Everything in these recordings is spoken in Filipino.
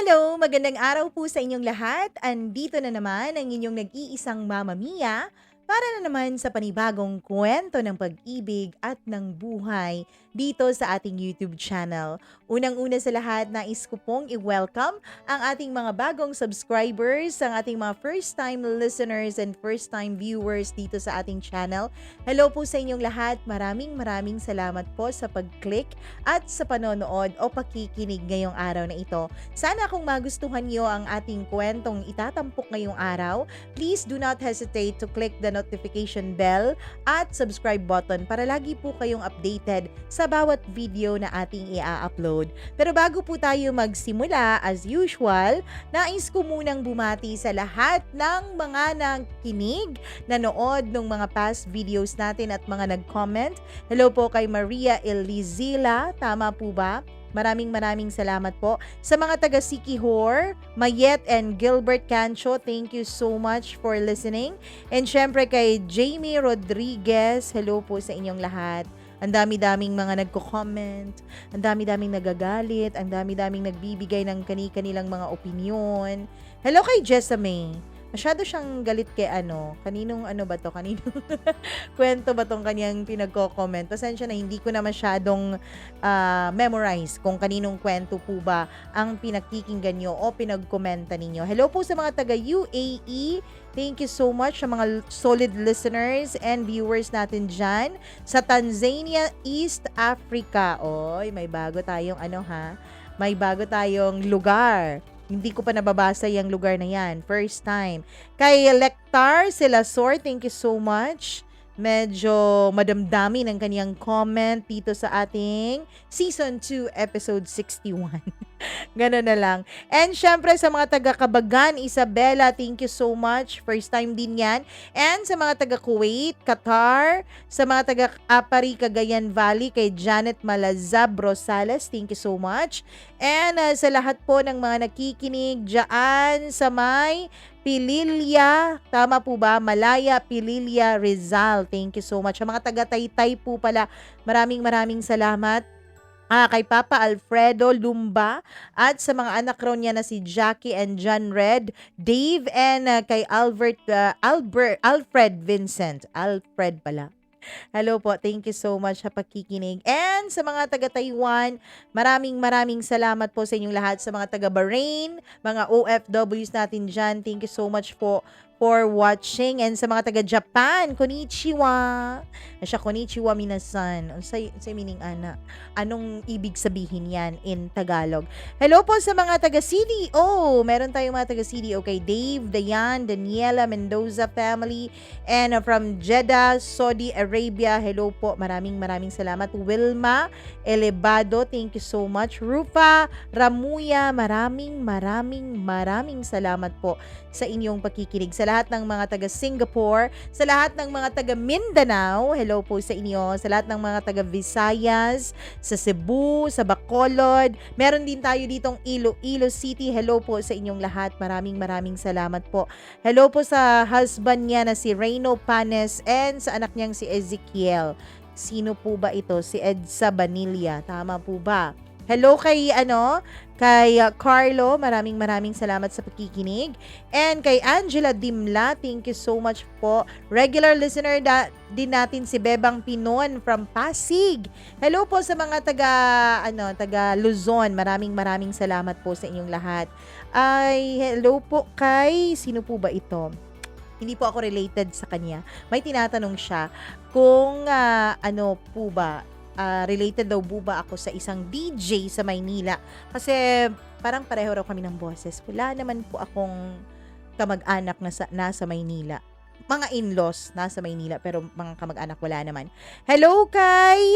Hello, magandang araw po sa inyong lahat. Andito na naman ang inyong nag-iisang Mama Mia para na naman sa panibagong kwento ng pag-ibig at ng buhay dito sa ating YouTube channel. Unang-una sa lahat, nais ko pong i-welcome ang ating mga bagong subscribers, ang ating mga first-time listeners and first-time viewers dito sa ating channel. Hello po sa inyong lahat. Maraming salamat po sa pag-click at sa panonood o pakikinig ngayong araw na ito. Sana kung magustuhan niyo ang ating kwentong itatampok ngayong araw, please do not hesitate to click the notification bell at subscribe button para lagi po kayong updated sa bawat video na ating i-upload. Pero bago po tayo magsimula, as usual, nais ko munang bumati sa lahat ng mga nakikinig, nanood ng mga past videos natin at mga nag-comment. Hello po kay Maria Elizila, tama po ba? Maraming salamat po. Sa mga taga Sikihor, Mayet and Gilbert Cancho, thank you so much for listening. And syempre kay Jamie Rodriguez, hello po sa inyong lahat. Ang dami-daming mga nagko-comment, ang dami-daming nagagalit, ang dami-daming nagbibigay ng kani-kanilang mga opinyon. Hello kay Jessamy. Masyado siyang galit kay kaninong ba to? Kaninong kwento ba tong kanyang pinagko-comment? Pasensya na, hindi ko na masyadong memorize kung kaninong kwento po ba ang pinakikinggan nyo o pinagkomenta ninyo. Hello po sa mga taga UAE. Thank you so much sa mga solid listeners and viewers natin dyan. Sa Tanzania, East Africa. Oy, may bago tayong may bago tayong lugar. Hindi ko pa nababasa yung lugar na yan. First time. Kay Lectar Silasor, thank you so much. Medyo madamdami ng kaniyang comment dito sa ating Season 2, Episode 61. Ganun na lang. And syempre sa mga taga-Kabagan, Isabela, thank you so much. First time din yan. And sa mga taga-Kuwait, Qatar, sa mga taga-Apari, Cagayan Valley, kay Janet Malazab Rosales, thank you so much. And sa lahat po ng mga nakikinig dyan sa may Pililya, tama po ba? Malaya, Pililya, Rizal. Thank you so much. Sa mga taga-Taytay po pala, maraming salamat. Kay Papa Alfredo Lumba at sa mga anak raw niya na si Jackie and John Red, Dave and kay Alfred Vincent. Alfred pala. Hello po, thank you so much sa pakikinig. And sa mga taga-Taiwan, maraming salamat po sa inyong lahat. Sa mga taga-Bahrain, mga OFWs natin dyan, thank you so much po for watching. And sa mga taga-Japan, konnichiwa. Konnichiwa minasan. Say meaning anong ibig sabihin yan in Tagalog? Hello po sa mga taga-CDO. Meron tayong mga taga-CDO kay Dave, Dayan, Daniela, Mendoza family. And from Jeddah, Saudi Arabia, hello po. Maraming salamat. Wilma Elevado, thank you so much. Rufa Ramuya, maraming salamat po sa inyong pakikinig. Sa lahat ng mga taga Singapore, sa lahat ng mga taga Mindanao, hello po sa inyo. Sa lahat ng mga taga Visayas, sa Cebu, sa Bacolod, meron din tayo ditong Iloilo City, hello po sa inyong lahat. Maraming salamat po. Hello po sa husband niya na si Reyno Panes and sa anak niyang si Ezekiel. Sino po ba ito? Si Edsa Banilla. Tama po ba? Hello kay kay Carlo, maraming salamat sa pakikinig. And kay Angela Dimla, thank you so much po. Regular listener din natin si Bebang Pinon from Pasig. Hello po sa mga taga Luzon. Maraming salamat po sa inyong lahat. Ay, hello po kay sino po ba ito? Hindi po ako related sa kanya. May tinatanong siya kung po ba related daw po ba ako sa isang DJ sa Maynila. Kasi parang pareho raw kami ng boses. Wala naman po akong kamag-anak na nasa Maynila. Mga in-laws nasa Maynila pero mga kamag-anak wala naman. Hello kay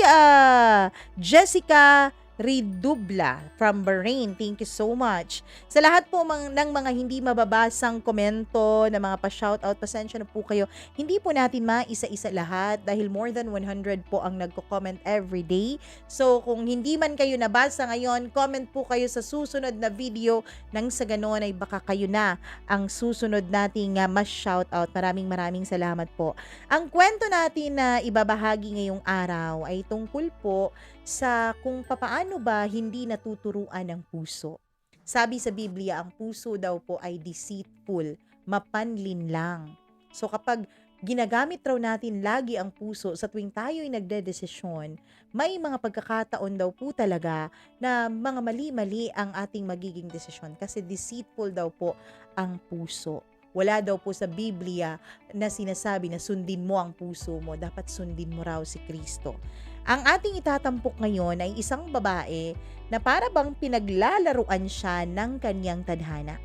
Jessica Ridubla from Bahrain. Thank you so much. Sa lahat po ng mga hindi mababasang komento, na mga pa-shoutout, pasensya na po kayo. Hindi po natin maisa-isa lahat dahil more than 100 po ang nagko-comment every day. So kung hindi man kayo nabasa ngayon, comment po kayo sa susunod na video nang sa ganon ay baka kayo na ang susunod nating mas shoutout. Maraming salamat po. Ang kwento natin na ibabahagi ngayong araw ay tungkol po sa kung papaano ba hindi natuturuan ng puso. Sabi sa Biblia, ang puso daw po ay deceitful, mapanlin lang. So kapag ginagamit raw natin lagi ang puso sa tuwing tayo'y nagdedesisyon, may mga pagkakataon daw po talaga na mga mali-mali ang ating magiging desisyon kasi deceitful daw po ang puso. Wala daw po sa Biblia na sinasabi na sundin mo ang puso mo, dapat sundin mo raw si Kristo. Ang ating itatampok ngayon ay isang babae na para bang pinaglalaruan siya ng kanyang tadhana.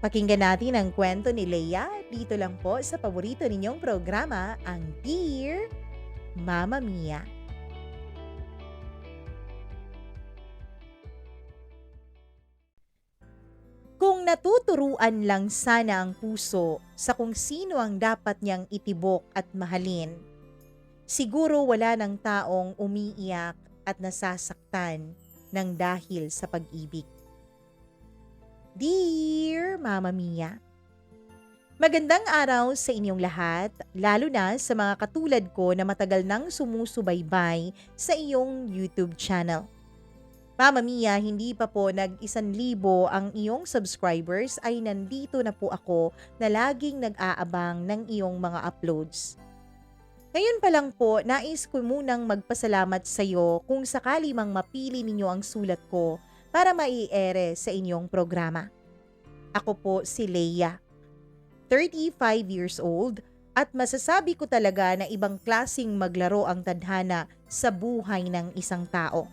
Pakinggan natin ang kwento ni Leia dito lang po sa paborito ninyong programa, ang Dear Mama Mia. Kung natuturuan lang sana ang puso sa kung sino ang dapat niyang itibok at mahalin, siguro wala ng taong umiiyak at nasasaktan ng dahil sa pag-ibig. Dear Mama Mia, magandang araw sa inyong lahat, lalo na sa mga katulad ko na matagal nang sumusubaybay sa iyong YouTube channel. Mama Mia, hindi pa po nag-1,000 ang iyong subscribers ay nandito na po ako na laging nag-aabang ng iyong mga uploads. Ngayon pa lang po, nais ko munang magpasalamat sa iyo kung sakali mang mapili ninyo ang sulat ko para maiere sa inyong programa. Ako po si Leia, 35 years old, at masasabi ko talaga na ibang klasing maglaro ang tadhana sa buhay ng isang tao.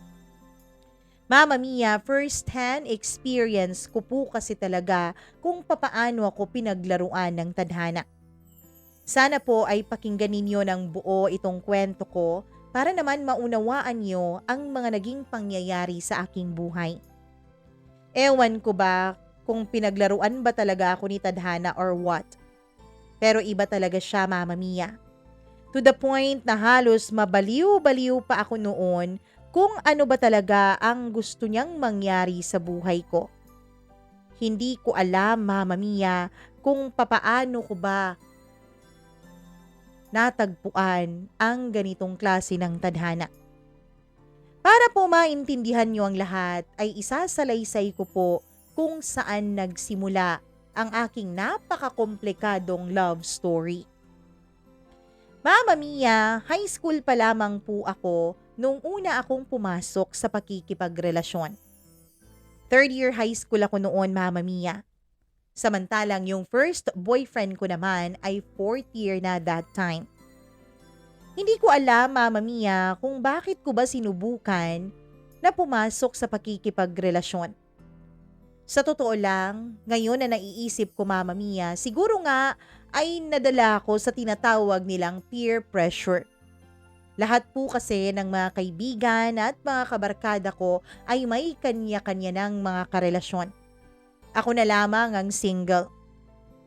Mama Mia, first-hand experience ko po kasi talaga kung papaano ako pinaglaruan ng tadhana. Sana po ay pakinggan ninyo ng buo itong kwento ko para naman maunawaan nyo ang mga naging pangyayari sa aking buhay. Ewan ko ba kung pinaglaruan ba talaga ako ni tadhana or what. Pero iba talaga siya, Mama Mia. To the point na halos mabaliw-baliw pa ako noon kung ano ba talaga ang gusto niyang mangyari sa buhay ko. Hindi ko alam, Mama Mia, kung papaano ko ba natagpuan ang ganitong klase ng tadhana. Para po maintindihan niyo ang lahat, ay isasalaysay ko po kung saan nagsimula ang aking napakakomplikadong love story. Mama Mia, high school pa lamang po ako nung una akong pumasok sa pakikipagrelasyon. Third year high school ako noon, Mama Mia. Samantalang yung first boyfriend ko naman ay fourth year na that time. Hindi ko alam, Mama Mia, kung bakit ko ba sinubukan na pumasok sa pakikipagrelasyon. Sa totoo lang, ngayon na naiisip ko, Mama Mia, siguro nga ay nadala ko sa tinatawag nilang peer pressure. Lahat po kasi ng mga kaibigan at mga kabarkada ko ay may kanya-kanya ng mga karelasyon. Ako na lamang ang single.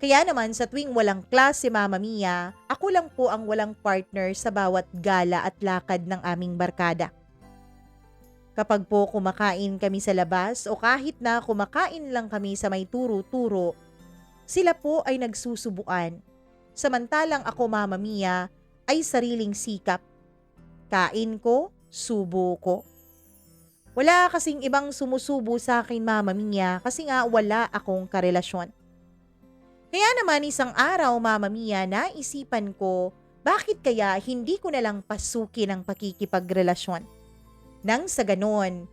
Kaya naman sa tuwing walang klase, Mama Mia, ako lang po ang walang partner sa bawat gala at lakad ng aming barkada. Kapag po kumakain kami sa labas o kahit na kumakain lang kami sa may turo-turo, sila po ay nagsusubuan. Samantalang ako, Mama Mia, ay sariling sikap. Kain ko, subo ko. Wala kasing ibang sumusubo sa akin, Mama Mia, kasi nga wala akong karelasyon. Kaya naman isang araw, Mama Mia, naisipan ko, bakit kaya hindi ko nalang pasukin ang pakikipagrelasyon? Nang sa ganon,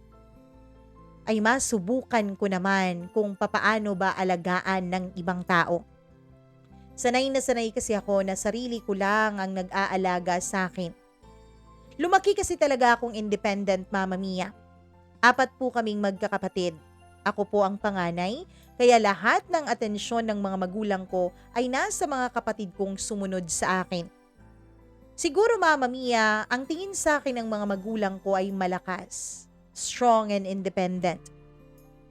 ay masubukan ko naman kung papaano ba alagaan ng ibang tao. Sanay na sanay kasi ako na sarili ko lang ang nag-aalaga sa akin. Lumaki kasi talaga akong independent, Mama Mia. 4 po kaming magkakapatid. Ako po ang panganay, kaya lahat ng atensyon ng mga magulang ko ay nasa mga kapatid kong sumunod sa akin. Siguro, Mama Mia, ang tingin sa akin ng mga magulang ko ay malakas, strong and independent.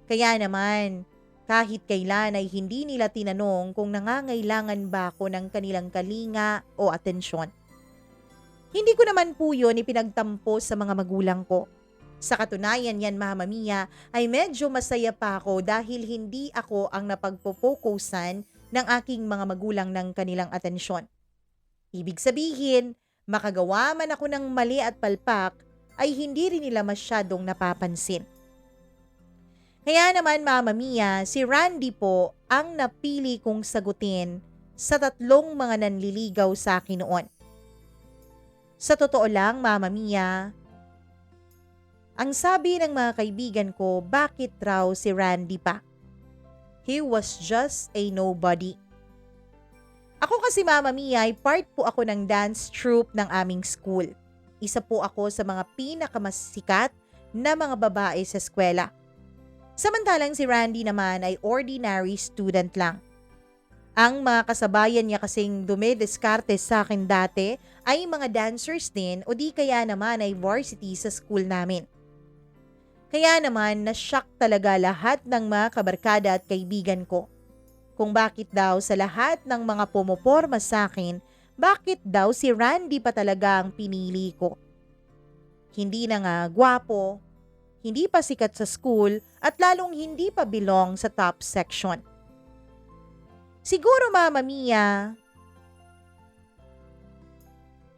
Kaya naman, kahit kailan ay hindi nila tinanong kung nangangailangan ba ako ng kanilang kalinga o atensyon. Hindi ko naman po yun ipinagtampo sa mga magulang ko. Sa katunayan yan, Mama Mia, ay medyo masaya pa ako dahil hindi ako ang napagpo-focusan ng aking mga magulang ng kanilang atensyon. Ibig sabihin, makagawa man ako ng mali at palpak, ay hindi rin nila masyadong napapansin. Kaya naman Mama Mia, si Randy po ang napili kong sagutin sa tatlong mga nanliligaw sa akin noon. Sa totoo lang Mama Mia, ang sabi ng mga kaibigan ko, bakit raw si Randy pa? He was just a nobody. Ako kasi Mama Mia ay part po ako ng dance troupe ng aming school. Isa po ako sa mga pinakamasikat na mga babae sa eskwela. Samantalang si Randy naman ay ordinary student lang. Ang mga kasabayan niya kasing dumidiskarte sa akin dati ay mga dancers din o di kaya naman ay varsity sa school namin. Kaya naman na-shock talaga lahat ng mga kabarkada at kaibigan ko. Kung bakit daw sa lahat ng mga pumoporma sa akin, bakit daw si Randy pa talaga ang pinili ko? Hindi na nga gwapo, hindi pa sikat sa school at lalong hindi pa belong sa top section. Siguro Mama Mia,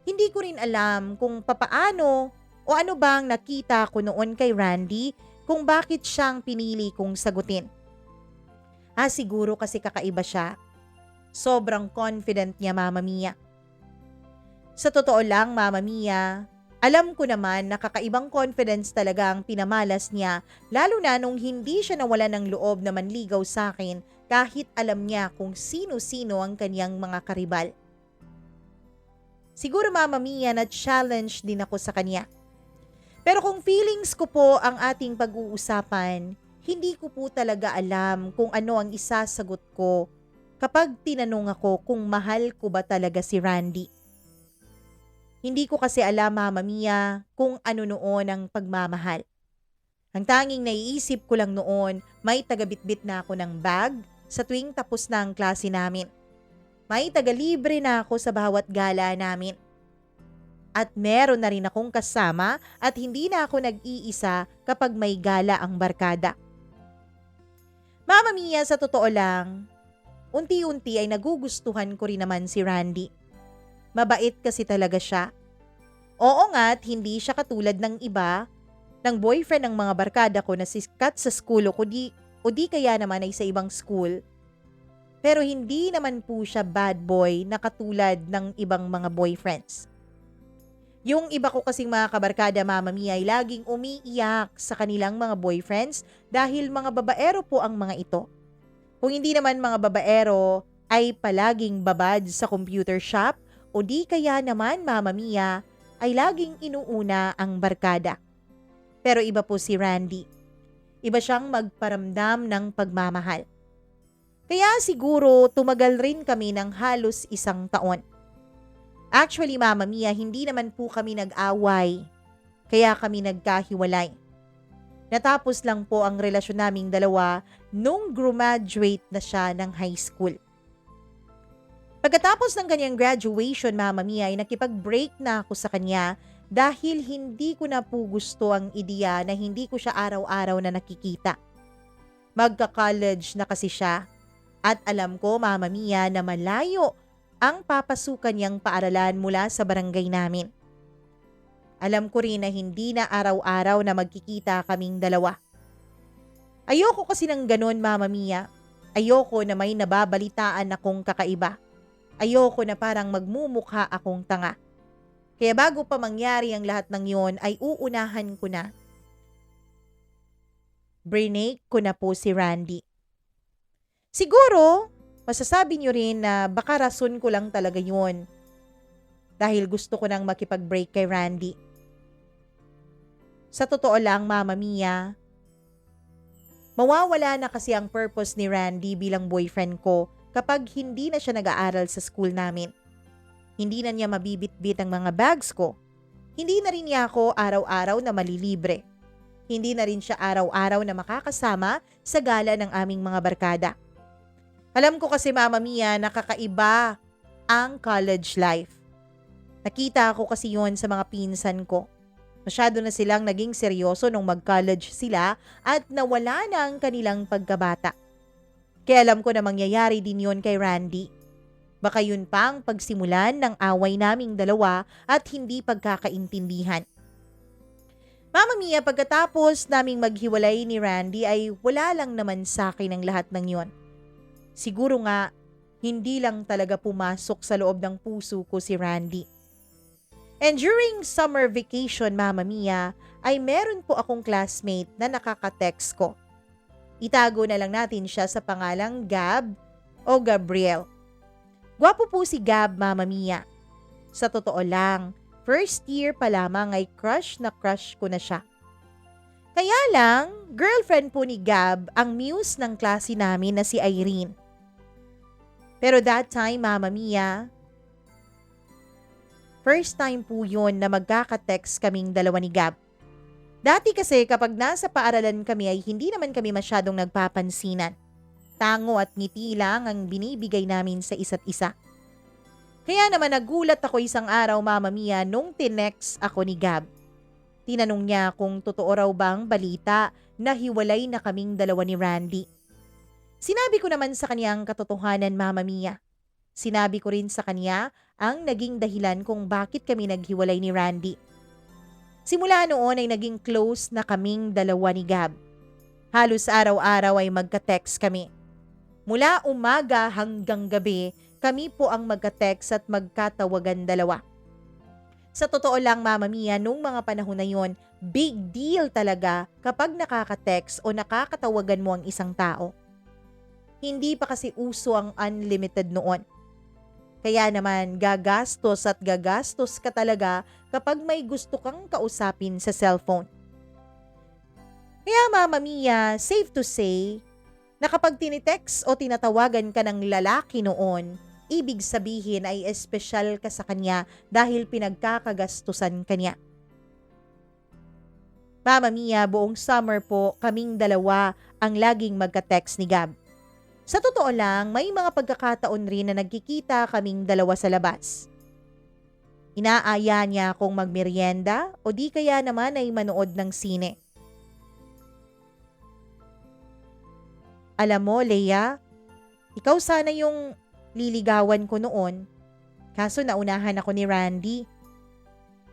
hindi ko rin alam kung papaano o ano bang nakita ko noon kay Randy kung bakit siyang pinili kong sagutin. Siguro kasi kakaiba siya. Sobrang confident niya Mama Mia. Sa totoo lang Mama Mia, alam ko naman na kakaibang confidence talaga ang pinamalas niya lalo na nung hindi siya nawalan ng loob na manligaw sa akin kahit alam niya kung sino-sino ang kanyang mga karibal. Siguro Mama Mia na challenge din ako sa kanya. Pero kung feelings ko po ang ating pag-uusapan, hindi ko po talaga alam kung ano ang isasagot ko kapag tinanong ako kung mahal ko ba talaga si Randy. Hindi ko kasi alam Mama Mia kung ano noon ang pagmamahal. Ang tanging naiisip ko lang noon, may tagabitbit na ako ng bag sa tuwing tapos na ang klase namin. May tagalibre na ako sa bawat gala namin. At meron na rin akong kasama at hindi na ako nag-iisa kapag may gala ang barkada. Mama Mia, sa totoo lang, unti-unti ay nagugustuhan ko rin naman si Randy. Mabait kasi talaga siya. Oo nga't hindi siya katulad ng iba, ng boyfriend ng mga barkada ko na sikat sa school o di kaya naman ay sa ibang school. Pero hindi naman po siya bad boy na katulad ng ibang mga boyfriends. Yung iba ko kasing mga kabarkada Mama Mia ay laging umiiyak sa kanilang mga boyfriends dahil mga babaero po ang mga ito. Kung hindi naman mga babaero ay palaging babad sa computer shop o di kaya naman Mama Mia ay laging inuuna ang barkada. Pero iba po si Randy. Iba siyang magparamdam ng pagmamahal. Kaya siguro tumagal rin kami ng halos 1 taon. Actually, Mama Mia, hindi naman po kami nag-away. Kaya kami nagkahiwalay. Natapos lang po ang relasyon naming dalawa nung graduate na siya ng high school. Pagkatapos ng kanyang graduation, Mama Mia, ay nakipag-break na ako sa kanya dahil hindi ko na po gusto ang ideya na hindi ko siya araw-araw na nakikita. Magka-college na kasi siya. At alam ko, Mama Mia, na malayo ang papasukan niyang paaralan mula sa barangay namin. Alam ko rin na hindi na araw-araw na magkikita kaming dalawa. Ayoko kasi ng ganun, Mama Mia. Ayoko na may nababalitaan akong kakaiba. Ayoko na parang magmumukha akong tanga. Kaya bago pa mangyari ang lahat ng yon ay uunahan ko na. Brinake ko na po si Randy. Siguro, masasabi niyo rin na baka rason ko lang talaga yun. Dahil gusto ko nang makipag-break kay Randy. Sa totoo lang, Mama Mia, mawawala na kasi ang purpose ni Randy bilang boyfriend ko kapag hindi na siya nag-aaral sa school namin. Hindi na niya mabibitbit ang mga bags ko. Hindi na rin niya ako araw-araw na malilibre. Hindi na rin siya araw-araw na makakasama sa gala ng aming mga barkada. Alam ko kasi Mama Mia, nakakaiba ang college life. Nakita ko kasi yon sa mga pinsan ko. Masyado na silang naging seryoso nung mag-college sila at nawala na ang kanilang pagkabata. Kaya alam ko na mangyayari din yon kay Randy. Baka yun pa ang pagsimulan ng away naming dalawa at hindi pagkakaintindihan. Mama Mia, pagkatapos naming maghiwalay ni Randy ay wala lang naman sa akin ang lahat ng yon. Siguro nga, hindi lang talaga pumasok sa loob ng puso ko si Randy. And during summer vacation, Mama Mia, ay meron po akong classmate na nakaka-text ko. Itago na lang natin siya sa pangalang Gab o Gabriel. Gwapo po si Gab, Mama Mia. Sa totoo lang, first year pa lamang ay crush na crush ko na siya. Kaya lang, girlfriend po ni Gab ang muse ng klase namin na si Irene. Pero that time, Mama Mia, first time po yun na magkaka-text kaming dalawa ni Gab. Dati kasi kapag nasa paaralan kami ay hindi naman kami masyadong nagpapansinan. Tango at ngiti lang ang binibigay namin sa isa't isa. Kaya naman nagulat ako isang araw, Mama Mia, nung tinext ako ni Gab. Tinanong niya kung totoo raw bang balita na hiwalay na kaming dalawa ni Randy. Sinabi ko naman sa kanya ang katotohanan, Mama Mia. Sinabi ko rin sa kanya ang naging dahilan kung bakit kami naghiwalay ni Randy. Simula noon ay naging close na kaming dalawa ni Gab. Halos araw-araw ay magka-text kami. Mula umaga hanggang gabi, kami po ang magka-text at magkatawagan dalawa. Sa totoo lang, Mama Mia, nung mga panahon na yon, big deal talaga kapag nakaka-text o nakakatawagan mo ang isang tao. Hindi pa kasi uso ang unlimited noon. Kaya naman gagastos at gagastos ka talaga kapag may gusto kang kausapin sa cellphone. Kaya Mama Mia, safe to say na kapag tinitext o tinatawagan ka ng lalaki noon, ibig sabihin ay espesyal ka sa kanya dahil pinagkakagastusan kanya. Mama Mia, buong summer po kaming dalawa ang laging magka-text ni Gab. Sa totoo lang, may mga pagkakataon rin na nagkikita kaming dalawa sa labas. Inaaya niya akong magmerienda o di kaya naman ay manood ng sine. Alam mo, Leia, ikaw sana yung liligawan ko noon, kaso naunahan ako ni Randy.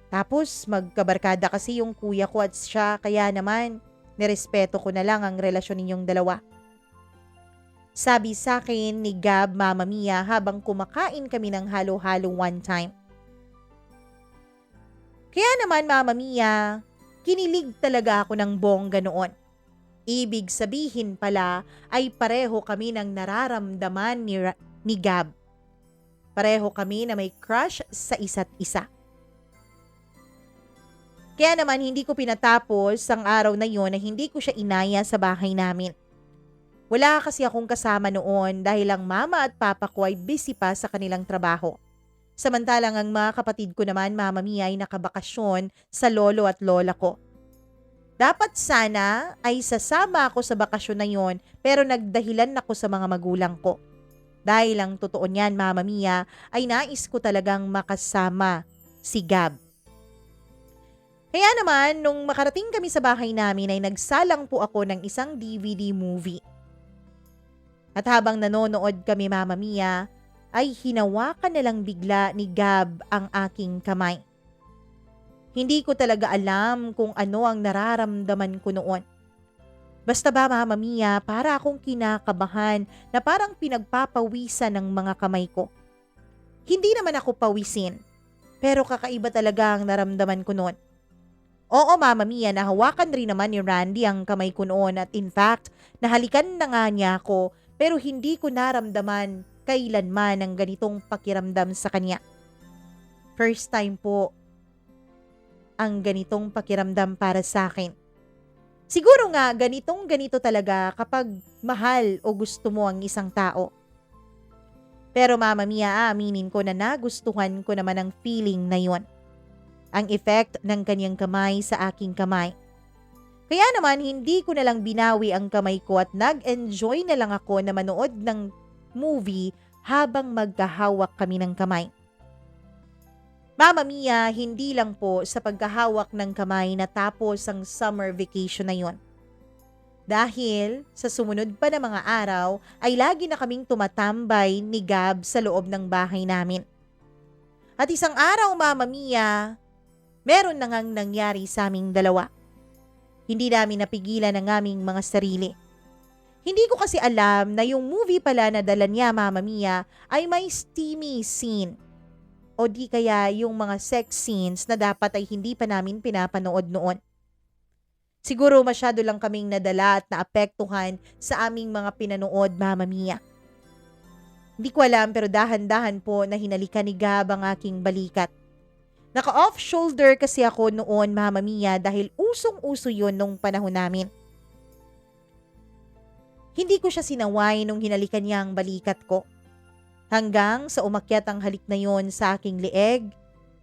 Tapos magkabarkada kasi yung kuya ko at siya, kaya naman nirespeto ko na lang ang relasyon ninyong dalawa. Sabi sa akin ni Gab, Mama Mia, habang kumakain kami ng halo-halo one time. Kaya naman, Mama Mia, kinilig talaga ako ng bongga noon. Ibig sabihin pala ay pareho kami ng nararamdaman ni Gab. Pareho kami na may crush sa isa't isa. Kaya naman hindi ko pinatapos ang araw na yon na hindi ko siya inaya sa bahay namin. Wala kasi akong kasama noon dahil ang mama at papa ko ay busy pa sa kanilang trabaho. Samantalang ang mga kapatid ko naman, Mama Mia, ay nakabakasyon sa lolo at lola ko. Dapat sana ay sasama ako sa bakasyon na yon pero nagdahilan ako sa mga magulang ko. Dahil ang totoo niyan, Mama Mia, ay nais ko talagang makasama si Gab. Kaya naman, nung makarating kami sa bahay namin ay nagsalang po ako ng isang DVD movie. At habang nanonood kami, Mama Mia, ay hinawakan na lang bigla ni Gab ang aking kamay. Hindi ko talaga alam kung ano ang nararamdaman ko noon. Basta ba, Mama Mia, para akong kinakabahan na parang pinagpapawisan ng mga kamay ko. Hindi naman ako pawisin, pero kakaiba talaga ang naramdaman ko noon. Oo, Mama Mia, nahawakan rin naman ni Randy ang kamay ko noon at in fact, nahalikan na nga niya ako pero hindi ko naramdaman kailanman ang ganitong pakiramdam sa kanya. First time po ang ganitong pakiramdam para sa akin. Siguro nga ganito talaga kapag mahal o gusto mo ang isang tao. Pero Mama Mia, aaminin ko na nagustuhan ko naman ang feeling na yon. Ang effect ng kanyang kamay sa aking kamay. Kaya naman hindi ko na lang binawi ang kamay ko at nag-enjoy na lang ako na manood ng movie habang magkahawak kami ng kamay. Mama Mia, hindi lang po sa pagkahawak ng kamay natapos ang summer vacation na yon. Dahil sa sumunod pa na mga araw ay lagi na kaming tumatambay ni Gab sa loob ng bahay namin. At isang araw, Mama Mia, meron na ngang nangyari sa aming dalawa. Hindi namin napigilan ang aming mga sarili. Hindi ko kasi alam na yung movie pala na dala niya, Mama Mia, ay may steamy scene. O di kaya yung mga sex scenes na dapat ay hindi pa namin pinapanood noon. Siguro masyado lang kaming nadala at naapektuhan sa aming mga pinanood, Mama Mia. Hindi ko alam pero dahan-dahan po na hinalikan ni Gab ang aking balikat. Naka-off shoulder kasi ako noon, Mama Mia, dahil usong-uso yun nung panahon namin. Hindi ko siya sinaway nung hinalikan niya ang balikat ko. Hanggang sa umakyat ang halik na yon sa aking leeg,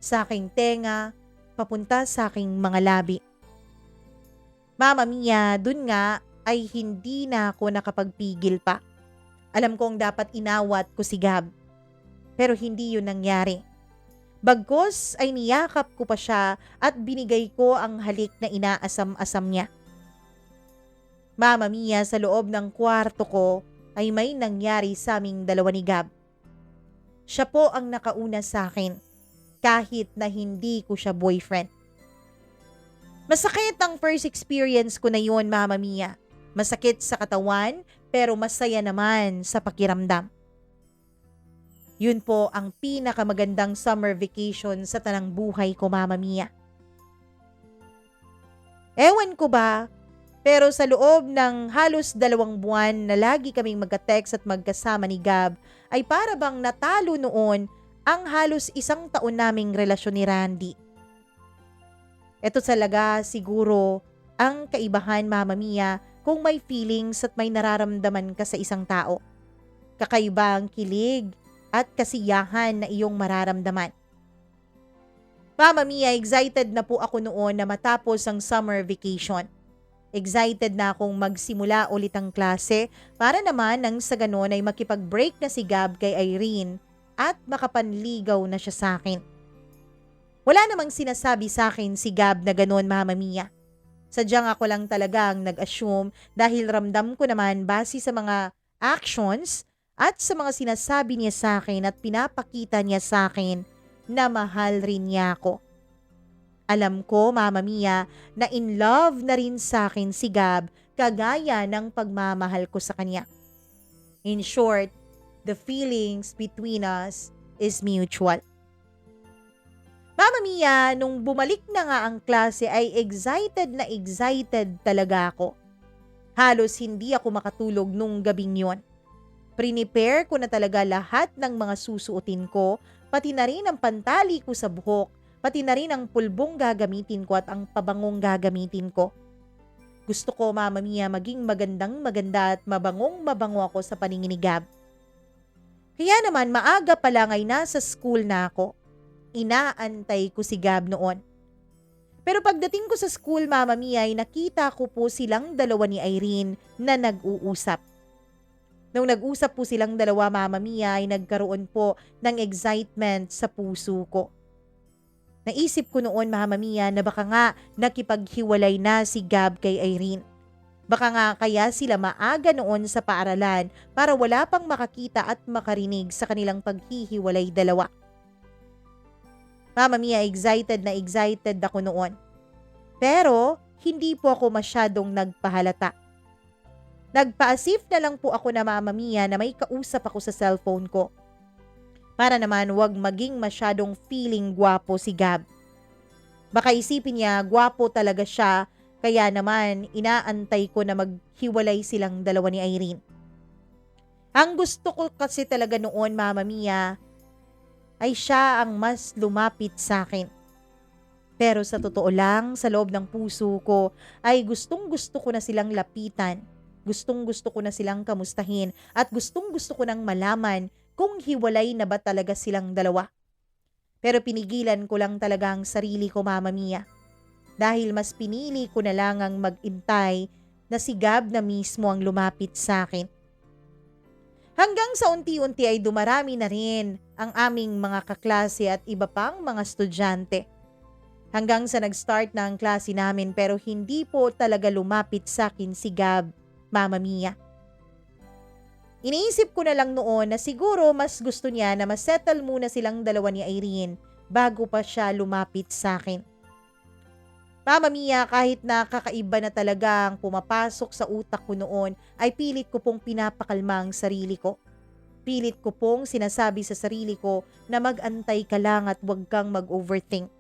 sa aking tenga, papunta sa aking mga labi. Mama Mia, dun nga ay hindi na ako nakapagpigil pa. Alam kong dapat inawat ko si Gab. Pero hindi yun nangyari. Bagkus ay niyakap ko pa siya at binigay ko ang halik na inaasam-asam niya. Mama Mia, sa loob ng kwarto ko ay may nangyari sa aming dalawa ni Gab. Siya po ang nakauna sa akin kahit na hindi ko siya boyfriend. Masakit ang first experience ko na yun, Mama Mia. Masakit sa katawan pero masaya naman sa pakiramdam. Yun po ang pinakamagandang summer vacation sa tanang buhay ko, Mama Mia. Ewan ko ba, pero sa loob ng halos 2 buwan na lagi kaming magka-text at magkasama ni Gab, ay para bang natalo noon ang halos 1 taon naming relasyon ni Randy. Ito talaga siguro ang kaibahan, Mama Mia, kung may feelings at may nararamdaman ka sa isang tao. Kakaiba ang kilig at kasiyahan na iyong mararamdaman. Mama Mia, excited na po ako noon na matapos ang summer vacation. Excited na akong magsimula ulit ang klase para naman nang sa ganon ay makipag-break na si Gab kay Irene at makapanligaw na siya sa akin. Wala namang sinasabi sa akin si Gab na ganon, Mama Mia. Sadyang ako lang talagang nag-assume dahil ramdam ko naman base sa mga actions at sa mga sinasabi niya sa akin at pinapakita niya sa akin na mahal rin niya ako. Alam ko, Mama Mia, na in love na rin sa akin si Gab kagaya ng pagmamahal ko sa kanya. In short, the feelings between us is mutual. Mama Mia, nung bumalik na nga ang klase ay excited na excited talaga ako. Halos hindi ako makatulog nung gabing yon. Prepare ko na talaga lahat ng mga susuotin ko, pati na rin ang pantali ko sa buhok, pati na rin ang pulbong gagamitin ko at ang pabangong gagamitin ko. Gusto ko, Mama Mia, maging magandang maganda at mabangong mabango ako sa paningin ni Gab. Kaya naman maaga pa lang ay nasa school na ako. Inaantay ko si Gab noon. Pero pagdating ko sa school, Mama Mia, ay nakita ko po silang dalawa ni Irene na nag-uusap. Nung nag-usap po silang dalawa, Mama Mia, ay nagkaroon po ng excitement sa puso ko. Naisip ko noon, Mama Mia, na baka nga nakipaghiwalay na si Gab kay Irene. Baka nga kaya sila maaga noon sa paaralan para wala pang makakita at makarinig sa kanilang paghihiwalay dalawa. Mama Mia, excited na excited ako noon. Pero hindi po ako masyadong nagpahalata. Nagpa-asif na lang po ako na, Mama Mia, na may kausap ako sa cellphone ko. Para naman wag maging masyadong feeling gwapo si Gab. Baka isipin niya gwapo talaga siya, kaya naman inaantay ko na maghiwalay silang dalawa ni Irene. Ang gusto ko kasi talaga noon, Mama Mia, ay siya ang mas lumapit sa akin. Pero sa totoo lang, sa loob ng puso ko ay gustong-gusto ko na silang lapitan. Gustong-gusto ko na silang kamustahin at gustong-gusto ko nang malaman kung hiwalay na ba talaga silang dalawa. Pero pinigilan ko lang talaga ang sarili ko, Mama Mia. Dahil mas pinili ko na lang ang mag-intay na si Gab na mismo ang lumapit sa akin. Hanggang sa unti-unti ay dumarami na rin ang aming mga kaklase at iba pang mga estudyante. Hanggang sa nag-start na ang klase namin pero hindi po talaga lumapit sa akin si Gab, Mama Mia. Iniisip ko na lang noon na siguro mas gusto niya na masettle muna silang dalawa ni Irene bago pa siya lumapit sa akin. Mama Mia, kahit na kakaiba na talagang pumapasok sa utak ko noon, ay pilit ko pong pinapakalma ang sarili ko. Pilit ko pong sinasabi sa sarili ko na mag-antay ka lang at huwag kang mag-overthink.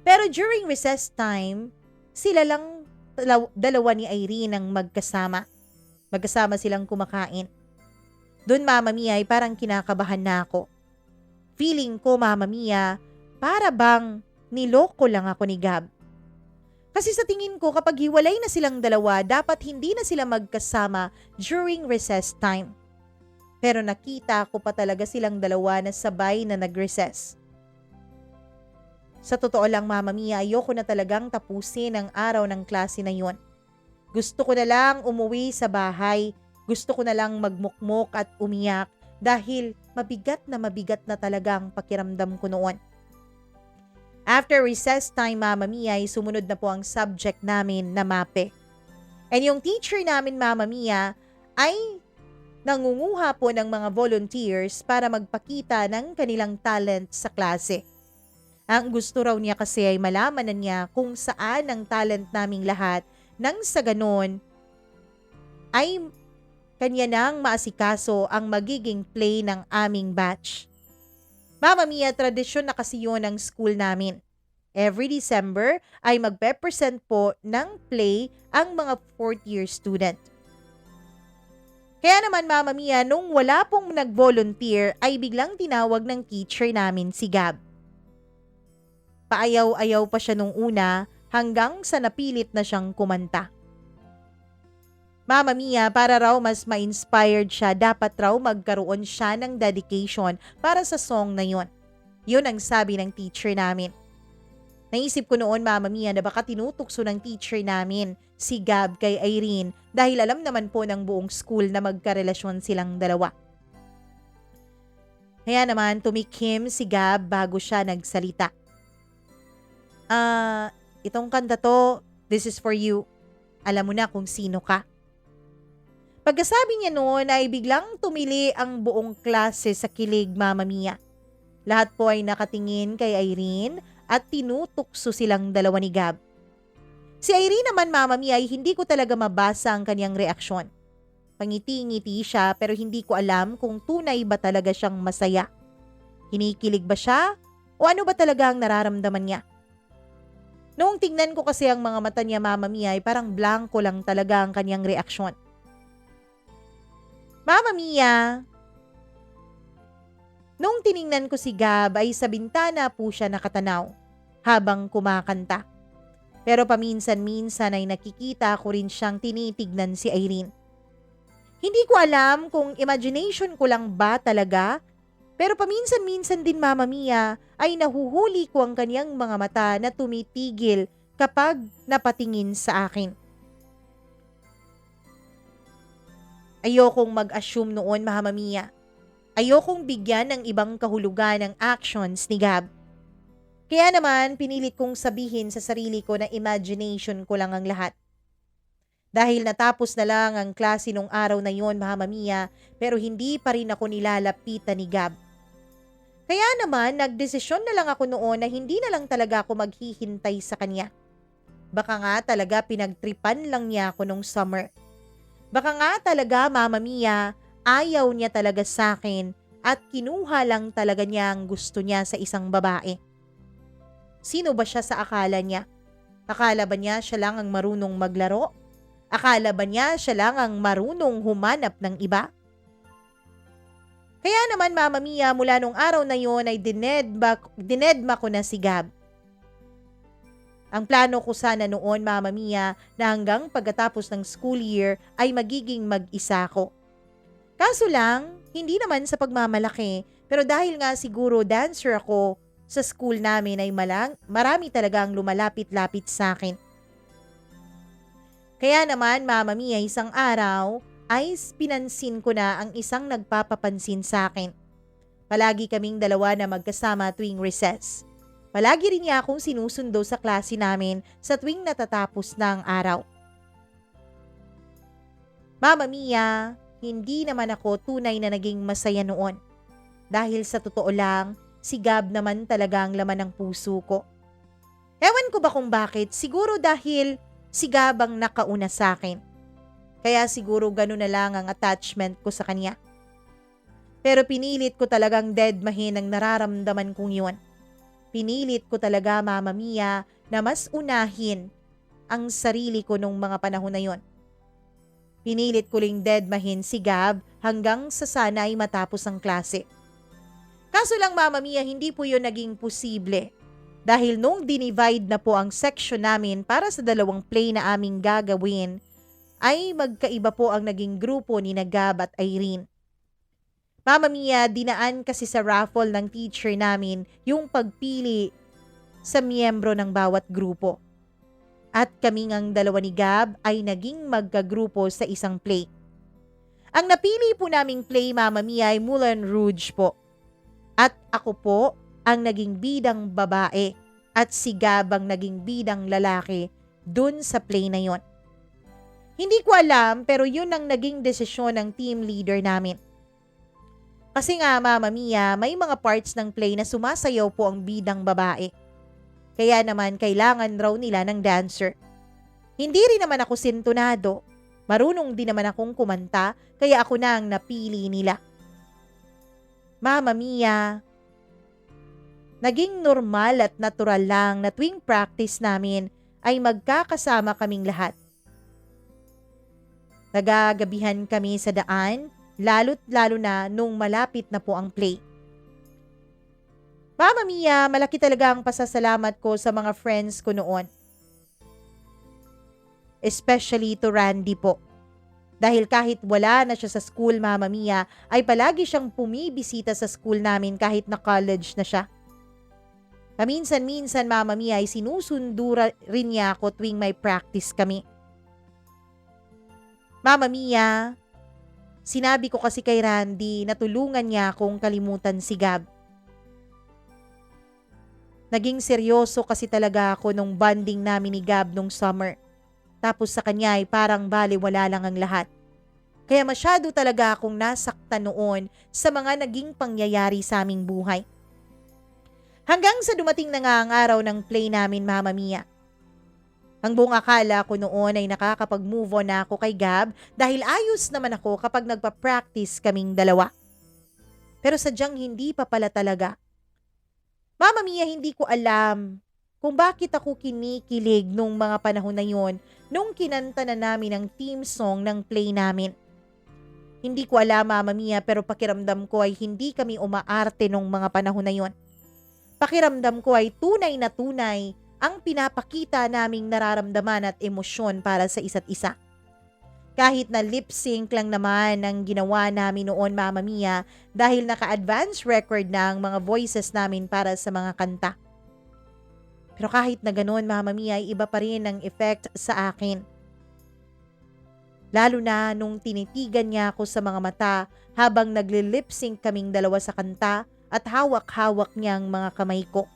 Pero during recess time, sila lang dalawa ni Irene ang magkasama. Magkasama silang kumakain. Doon, Mama Mia, ay parang kinakabahan na ako. Feeling ko, Mama Mia, para bang niloko lang ako ni Gab. Kasi sa tingin ko, kapag hiwalay na silang dalawa, dapat hindi na sila magkasama during recess time. Pero nakita ko pa talaga silang dalawa na sabay na nag-recess. Sa totoo lang, Mama Mia, ayoko na talagang tapusin ang araw ng klase na yon. Gusto ko na lang umuwi sa bahay. Gusto ko na lang magmukmok at umiyak dahil mabigat na talagang pakiramdam ko noon. After recess time, Mama Mia, ay sumunod na po ang subject namin na MAPE. And yung teacher namin, Mama Mia, ay nangunguha po ng mga volunteers para magpakita ng kanilang talent sa klase. Ang gusto raw niya kasi ay malaman na niya kung saan ang talent naming lahat nang sa ganon ay kanya nang maasikaso ang magiging play ng aming batch. Mama Mia, tradisyon na kasi yun ng school namin. Every December ay magpe-present po ng play ang mga 4th year student. Kaya naman, Mama Mia, nung wala pong nag-volunteer ay biglang tinawag ng teacher namin si Gab. Paayaw-ayaw pa siya nung una hanggang sa napilit na siyang kumanta. Mama Mia, para raw mas ma-inspired siya, dapat raw magkaroon siya ng dedication para sa song na yon. Yun ang sabi ng teacher namin. Naisip ko noon, Mama Mia, na baka tinutukso ng teacher namin si Gab kay Irene dahil alam naman po ng buong school na magkarelasyon silang dalawa. Kaya naman tumikim si Gab bago siya nagsalita. Itong kanta to, this is for you. Alam mo na kung sino ka. Pagkasabi niya noon ay biglang tumili ang buong klase sa kilig, Mama Mia. Lahat po ay nakatingin kay Irene at tinutukso silang dalawa ni Gab. Si Irene naman, Mama Mia, ay hindi ko talaga mabasa ang kanyang reaksyon. Pangiti-ngiti siya pero hindi ko alam kung tunay ba talaga siyang masaya. Kinikilig ba siya o ano ba talaga ang nararamdaman niya? Noong tingnan ko kasi ang mga mata niya, Mama Mia, ay parang blanco lang talaga ang kanyang reaksyon. Mama Mia, noong tiningnan ko si Gab ay sa bintana po siya nakatanaw habang kumakanta. Pero paminsan-minsan ay nakikita ko rin siyang tinitignan si Irene. Hindi ko alam kung imagination ko lang ba talaga, pero paminsan-minsan din, Mama Mia, ay nahuhuli ko ang kanyang mga mata na tumitigil kapag napatingin sa akin. Ayokong mag-assume noon, Mama Mia. Ayokong bigyan ng ibang kahulugan ng actions ni Gab. Kaya naman, pinilit kong sabihin sa sarili ko na imagination ko lang ang lahat. Dahil natapos na lang ang klase nung araw na yon, Mama Mia, pero hindi pa rin ako nilalapitan ni Gab. Kaya naman, nagdesisyon na lang ako noon na hindi na lang talaga ako maghihintay sa kanya. Baka nga talaga pinagtripan lang niya ako nung summer. Baka nga talaga, Mama Mia, ayaw niya talaga sa akin at kinuha lang talaga niya ang gusto niya sa isang babae. Sino ba siya sa akala niya? Akala ba niya siya lang ang marunong maglaro? Akala ba niya siya lang ang marunong humanap ng iba? Kaya naman, Mama Mia, mula nung araw na yon ay dinedma ko na si Gab. Ang plano ko sana noon, Mama Mia, na hanggang pagkatapos ng school year ay magiging mag-isa ko. Kaso lang, hindi naman sa pagmamalaki, pero dahil nga siguro dancer ako sa school namin ay marami talagang lumalapit-lapit sa akin. Kaya naman, Mama Mia, isang araw ay pinansin ko na ang isang nagpapapansin sa akin. Palagi kaming dalawa na magkasama tuwing recess. Palagi rin niya akong sinusundo sa klase namin sa tuwing natatapos na ang araw. Mama Mia, hindi naman ako tunay na naging masaya noon. Dahil sa totoo lang, si Gab naman talaga ang laman ng puso ko. Ewan ko ba kung bakit, siguro dahil si Gab ang nakauna sa akin. Kaya siguro ganun na lang ang attachment ko sa kanya. Pero pinilit ko talagang deadmahin ang nararamdaman kong yun. Pinilit ko talaga, Mama Mia, na mas unahin ang sarili ko nung mga panahon na yon. Pinilit ko ring deadmahin si Gab hanggang sa sana ay matapos ang klase. Kaso lang, Mama Mia, hindi po yun naging posible. Dahil nung dinivide na po ang section namin para sa dalawang play na aming gagawin, ay magkaiba po ang naging grupo ni Gab at Irene. Mama Mia, dinaan kasi sa raffle ng teacher namin yung pagpili sa miyembro ng bawat grupo. At kaming ang dalawa ni Gab ay naging magkagrupo sa isang play. Ang napili po naming play, Mama Mia, ay Moulin Rouge po. At ako po ang naging bidang babae at si Gab ang naging bidang lalaki dun sa play na yon. Hindi ko alam pero yun ang naging desisyon ng team leader namin. Kasi nga, Mama Mia, may mga parts ng play na sumasayaw po ang bidang babae. Kaya naman kailangan raw nila ng dancer. Hindi rin naman ako sintonado. Marunong din naman akong kumanta kaya ako na ang napili nila. Mama Mia, naging normal at natural lang na tuwing practice namin ay magkakasama kaming lahat. Nagagabihan kami sa daan, lalo't lalo na nung malapit na po ang play. Mama Mia, malaki talaga ang pasasalamat ko sa mga friends ko noon. Especially to Randy po. Dahil kahit wala na siya sa school, Mama Mia, ay palagi siyang pumibisita sa school namin kahit na college na siya. Paminsan-minsan, Mama Mia, ay sinusundo rin niya ako tuwing may practice kami. Mama Mia, sinabi ko kasi kay Randy na tulungan niya akong kalimutan si Gab. Naging seryoso kasi talaga ako nung bonding namin ni Gab nung summer. Tapos sa kanya ay parang baliwala lang ang lahat. Kaya masyado talaga akong nasaktan noon sa mga naging pangyayari sa aming buhay. Hanggang sa dumating na nga ang araw ng play namin, Mama Mia. Ang buong akala ko noon ay nakakapag-move on na ako kay Gab dahil ayos naman ako kapag nagpa-practice kaming dalawa. Pero sadyang hindi pa pala talaga. Mama Mia, hindi ko alam kung bakit ako kinikilig nung mga panahon na yon nung kinanta na namin ang theme song ng play namin. Hindi ko alam, Mama Mia, pero pakiramdam ko ay hindi kami umaarte nung mga panahon na yon. Pakiramdam ko ay tunay na tunay ang pinapakita naming nararamdaman at emosyon para sa isa't isa. Kahit na lip sync lang naman ang ginawa namin noon, Mama Mia, dahil naka-advance record na ang mga voices namin para sa mga kanta. Pero kahit na ganoon, Mama Mia, ay iba pa rin ang effect sa akin. Lalo na nung tinitigan niya ako sa mga mata habang nagli-lip sync kaming dalawa sa kanta at hawak-hawak niya ang mga kamay ko.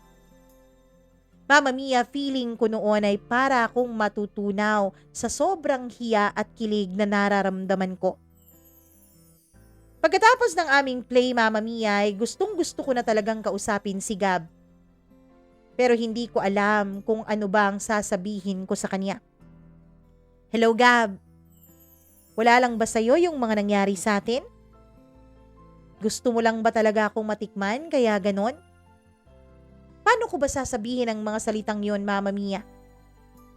Mama Mia, feeling ko noon ay para akong matutunaw sa sobrang hiya at kilig na nararamdaman ko. Pagkatapos ng aming play, Mama Mia, ay gustong-gusto ko na talagang kausapin si Gab. Pero hindi ko alam kung ano ba ang sasabihin ko sa kanya. Hello, Gab. Wala lang ba sa'yo yung mga nangyari sa atin? Gusto mo lang ba talaga akong matikman kaya ganon? Paano ko ba sasabihin ang mga salitang yon, Mama Mia?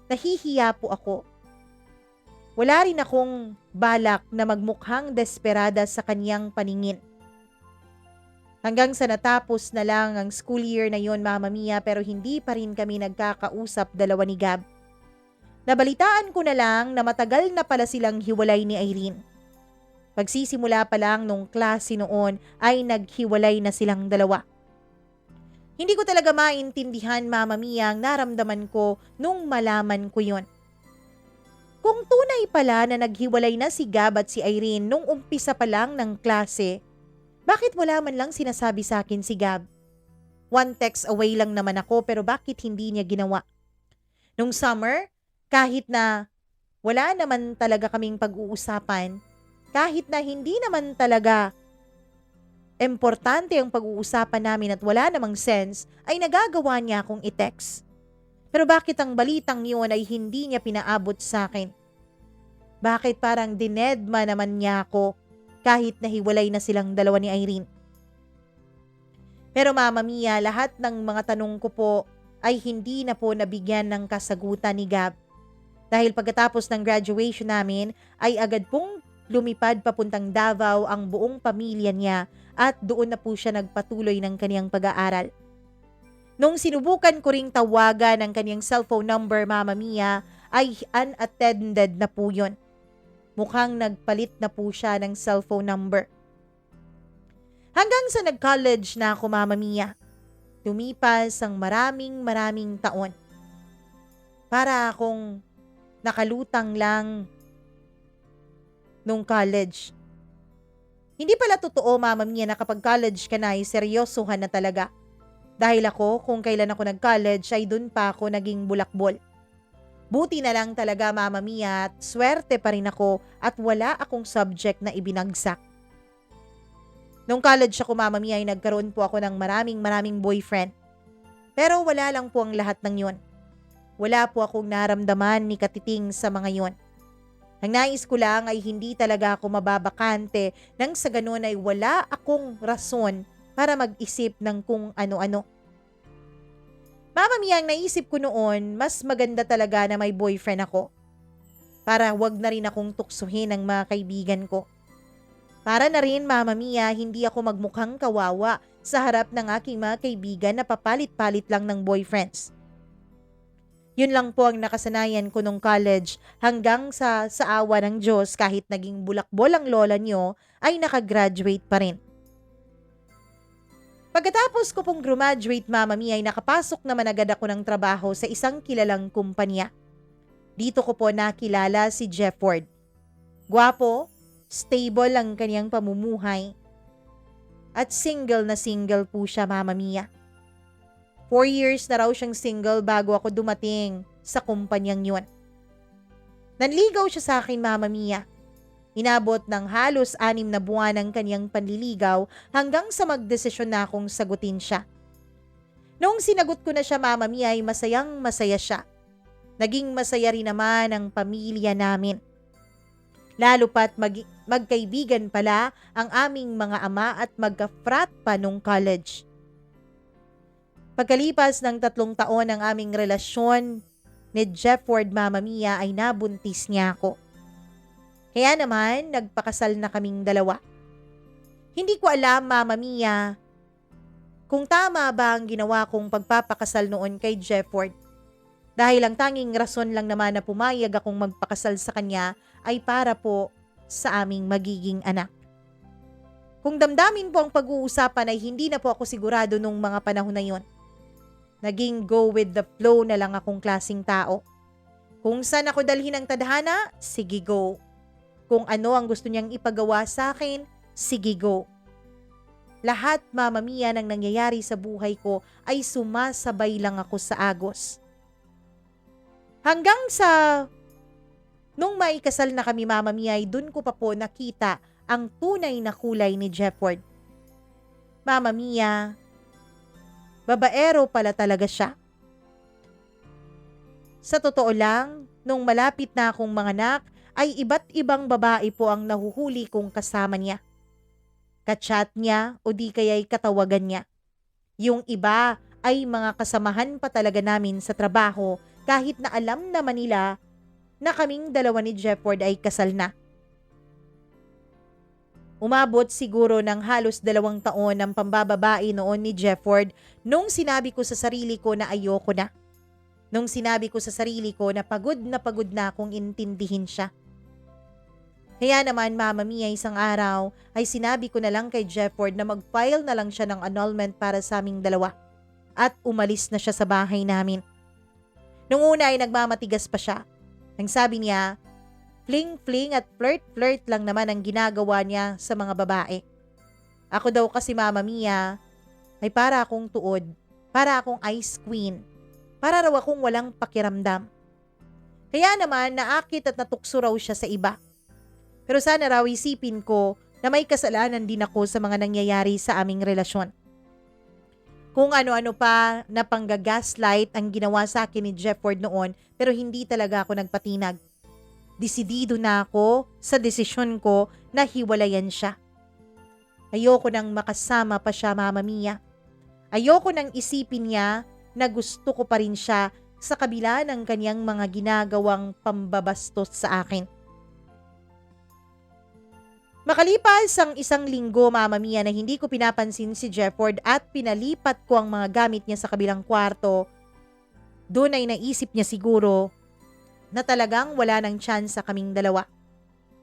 Nahihiya po ako. Wala rin akong balak na magmukhang desperada sa kanyang paningin. Hanggang sa natapos na lang ang school year na yon, Mama Mia, pero hindi pa rin kami nagkakausap dalawa ni Gab. Nabalitaan ko na lang na matagal na pala silang hiwalay ni Irene. Pagsisimula pa lang nung klase noon ay naghiwalay na silang dalawa. Hindi ko talaga maintindihan, Mama Mia, ang naramdaman ko nung malaman ko yon. Kung tunay pala na naghiwalay na si Gab at si Irene nung umpisa pa lang ng klase, bakit wala man lang sinasabi sa akin si Gab? One text away lang naman ako pero bakit hindi niya ginawa? Nung summer, kahit na wala naman talaga kaming pag-uusapan, kahit na hindi naman talaga importante ang pag-uusapan namin at wala namang sense, ay nagagawa niya akong i-text. Pero bakit ang balitang yun ay hindi niya pinaabot sa akin? Bakit parang dinedma naman niya ako kahit nahiwalay na silang dalawa ni Irene? Pero Mama Mia, lahat ng mga tanong ko po ay hindi na po nabigyan ng kasagutan ni Gab. Dahil pagkatapos ng graduation namin ay agad pong lumipad papuntang Davao ang buong pamilya niya at doon na po siya nagpatuloy ng kaniyang pag-aaral. Nung sinubukan ko ring tawagan ang kaniyang cellphone number, Mama Mia, ay unattended na po yun. Mukhang nagpalit na po siya ng cellphone number. Hanggang sa nag-college na ako, Mama Mia, lumipas ang maraming taon. Para akong nakalutang lang nung college. Hindi pala totoo, Mama Mia, na kapag college ka na ay seryosohan na talaga. Dahil ako, kung kailan ako nag-college ay dun pa ako naging bulakbol. Buti na lang talaga, Mama Mia, at swerte pa rin ako at wala akong subject na ibinagsak. Nung college ako, Mama Mia, ay nagkaroon po ako ng maraming boyfriend. Pero wala lang po ang lahat ng yun. Wala po akong naramdaman ni katiting sa mga yun. Ang nais ko lang ay hindi talaga ako mababakante nang sa ganun ay wala akong rason para mag-isip ng kung ano-ano. Mama Mia, ang naisip ko noon, mas maganda talaga na may boyfriend ako. Para wag na rin akong tuksuhin ng mga kaibigan ko. Para na rin, Mama Mia, hindi ako magmukhang kawawa sa harap ng aking mga kaibigan na papalit-palit lang ng boyfriends. Yun lang po ang nakasanayan ko nung college hanggang sa awa ng Diyos kahit naging bulakbol ang lola nyo ay nakagraduate pa rin. Pagkatapos ko pong graduate, Mama Mia, ay nakapasok naman agad ako ng trabaho sa isang kilalang kumpanya. Dito ko po nakilala si Jeff Ward. Gwapo, stable ang kanyang pamumuhay, at single na single po siya, Mama Mia. 4 years na raw siyang single bago ako dumating sa kumpanyang yun. Nanligaw siya sa akin, Mama Mia. Inabot ng halos 6 na buwan ang kanyang panliligaw hanggang sa magdesisyon na akong sagutin siya. Noong sinagot ko na siya, Mama Mia, ay masayang masaya siya. Naging masaya rin naman ang pamilya namin. Lalo pa't magkaibigan pala ang aming mga ama at magka-frat pa nung college. Pagkalipas ng 3 taon ng aming relasyon ni Jeff Ward, Mama Mia, ay nabuntis niya ako. Kaya naman, nagpakasal na kaming dalawa. Hindi ko alam, Mama Mia, kung tama ba ang ginawa kong pagpapakasal noon kay Jeff Ward. Dahil ang tanging rason lang naman na pumayag akong magpakasal sa kanya ay para po sa aming magiging anak. Kung damdamin po ang pag-uusapan ay hindi na po ako sigurado nung mga panahon na yon. Naging go with the flow na lang akong klasing tao. Kung saan ako dalhin ng tadhana, sige go. Kung ano ang gusto niyang ipagawa sa akin, sige go. Lahat, Mama Mia, ng nangyayari sa buhay ko ay sumasabay lang ako sa agos. Hanggang sa nung maikasal na kami, Mama Mia, ay dun ko pa po nakita ang tunay na kulay ni Jeff Ward. Mama Mia, babaero pala talaga siya. Sa totoo lang, nung malapit na akong manganak, ay iba't ibang babae po ang nahuhuli kong kasama niya. Kachat niya o di kaya'y katawagan niya. Yung iba ay mga kasamahan pa talaga namin sa trabaho kahit na alam naman nila na kaming dalawa ni Jeff Ward ay kasal na. Umabot siguro ng halos 2 taon ang pambababae noon ni Jeff Ward nung sinabi ko sa sarili ko na ayoko na. Nung sinabi ko sa sarili ko na pagod na akong intindihin siya. Kaya naman, Mama Mia, isang araw ay sinabi ko na lang kay Jeff Ward na mag-file na lang siya ng annulment para sa aming dalawa. At umalis na siya sa bahay namin. Nung una ay nagmamatigas pa siya. Ang sabi niya, fling-fling at flirt-flirt lang naman ang ginagawa niya sa mga babae. Ako daw kasi, Mama Mia, ay para akong tuod, para akong ice queen, para raw akong walang pakiramdam. Kaya naman naakit at natukso raw siya sa iba. Pero sana raw isipin ko na may kasalanan din ako sa mga nangyayari sa aming relasyon. kung ano-ano pa na panggagaslight ang ginawa sa akin ni Jefford noon, pero hindi talaga ako nagpatinag. Desidido na ako sa desisyon ko na hiwalayan siya. Ayoko nang makasama pa siya, Mama Mia. Ayoko nang isipin niya na gusto ko pa rin siya sa kabila ng kanyang mga ginagawang pambabastos sa akin. Makalipas ang 1 linggo, Mama Mia, na hindi ko pinapansin si Jefford at pinalipat ko ang mga gamit niya sa kabilang kwarto, doon ay naisip niya siguro na talagang wala ng tsansa kaming dalawa.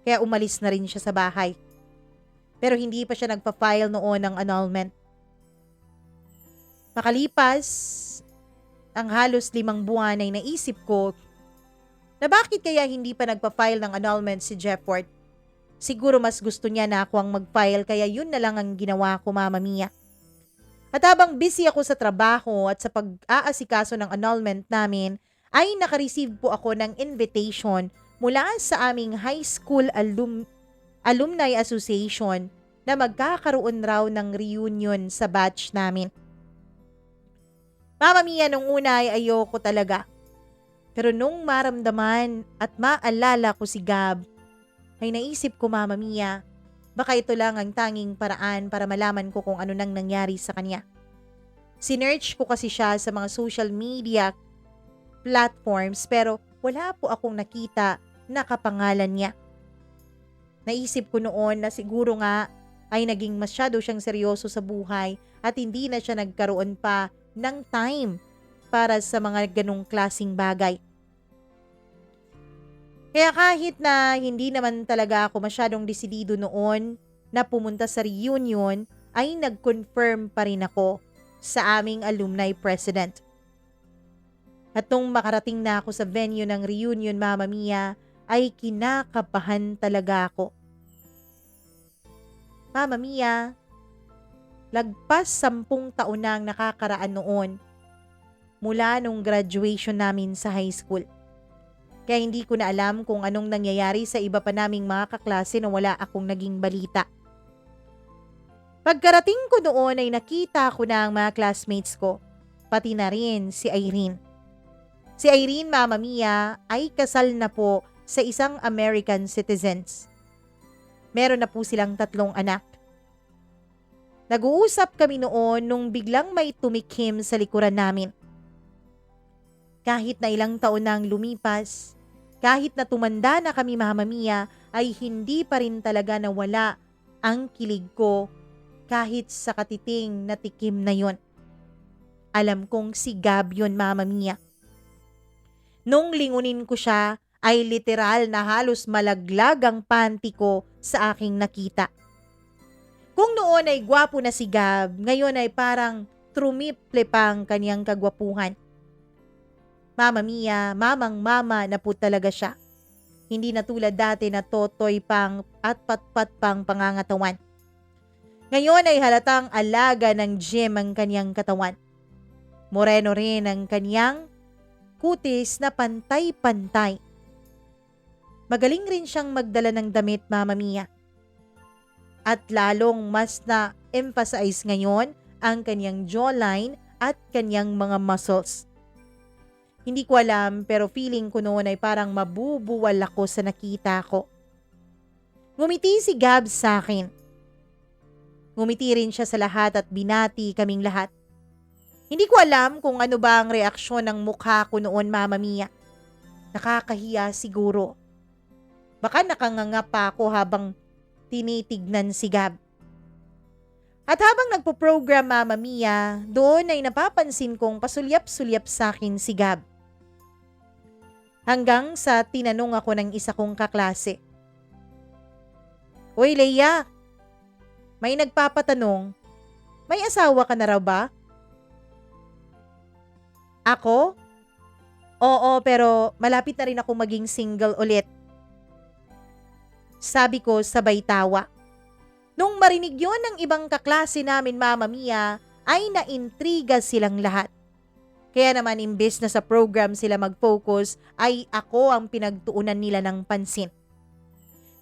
Kaya umalis na rin siya sa bahay. Pero hindi pa siya nagpa-file noon ng annulment. Makalipas ang halos 5 buwan ay naisip ko na bakit kaya hindi pa nagpa-file ng annulment si Jefford. Siguro mas gusto niya na ako ang mag-file kaya yun na lang ang ginawa ko, Mama Mia. At habang busy ako sa trabaho at sa pag-aasikaso ng annulment namin, ay nakareceive po ako ng invitation mula sa aming high school alumni association na magkakaroon raw ng reunion sa batch namin. Mama Mia, nung una ay ayoko talaga. Pero nung maramdaman at maalala ko si Gab, ay naisip ko, Mama Mia, baka ito lang ang tanging paraan para malaman ko kung ano nang nangyari sa kanya. Sinearch ko kasi siya sa mga social media platforms pero wala po akong nakita na kapangalan niya. Naisip ko noon na siguro nga ay naging masyado siyang seryoso sa buhay at hindi na siya nagkaroon pa ng time para sa mga ganong klasing bagay. Kaya kahit na hindi naman talaga ako masyadong desidido noon na pumunta sa reunion, ay nag-confirm pa rin ako sa aming alumni president. At nung makarating na ako sa venue ng reunion, Mama Mia, ay kinakabahan talaga ako. Mama Mia, lagpas 10 taon na ang nakakaraan noon mula nung graduation namin sa high school. Kaya hindi ko na alam kung anong nangyayari sa iba pa naming mga kaklase na wala akong naging balita. Pagkarating ko noon ay nakita ko na ang mga classmates ko, pati na rin si Irene. Si Irene, Mama Mia, ay kasal na po sa isang American citizens. Meron na po silang 3 anak. Nag-uusap kami noon nung biglang may tumikim sa likuran namin. Kahit na ilang taon na ang lumipas, kahit na tumanda na kami, Mama Mia, ay hindi pa rin talaga nawala ang kilig ko kahit sa katiting na tikim na yon. Alam kong si Gab yun, Mama Mia. Nung lingunin ko siya, ay literal na halos malaglag ang panty ko sa aking nakita. Kung noon ay gwapo na si Gab, ngayon ay parang trumiple pang kanyang kagwapuhan. Mama Mia, mamang-mama na po talaga siya. Hindi na tulad dati na totoy pang at patpat pang pangangatawan. Ngayon ay halatang alaga ng gym ang kanyang katawan. Moreno rin ang kanyang kutis na pantay-pantay. Magaling rin siyang magdala ng damit, Mama Mia. At lalong mas na-emphasize ngayon ang kanyang jawline at kanyang mga muscles. Hindi ko alam pero feeling ko noon ay parang mabubuwal ako sa nakita ko. Ngumiti si Gab sa akin. Ngumiti rin siya sa lahat at binati kaming lahat. Hindi ko alam kung ano ba ang reaksyon ng mukha ko noon, Mama Mia. Nakakahiya siguro. Baka nakanganga pa ako habang tinitignan si Gab. At habang nagpo-program, Mama Mia, doon ay napapansin kong pasulyap-sulyap sa akin si Gab. Hanggang sa tinanong ako ng isa kong kaklase. Uy, Leia, may nagpapatanong, may asawa ka na raw ba? Ako? Oo, pero malapit na rin ako maging single ulit. Sabi ko sabay tawa. Nung marinig yon ng ibang kaklase namin, Mama Mia, ay naintriga silang lahat. Kaya naman imbes na sa program sila mag-focus, ay ako ang pinagtuunan nila ng pansin.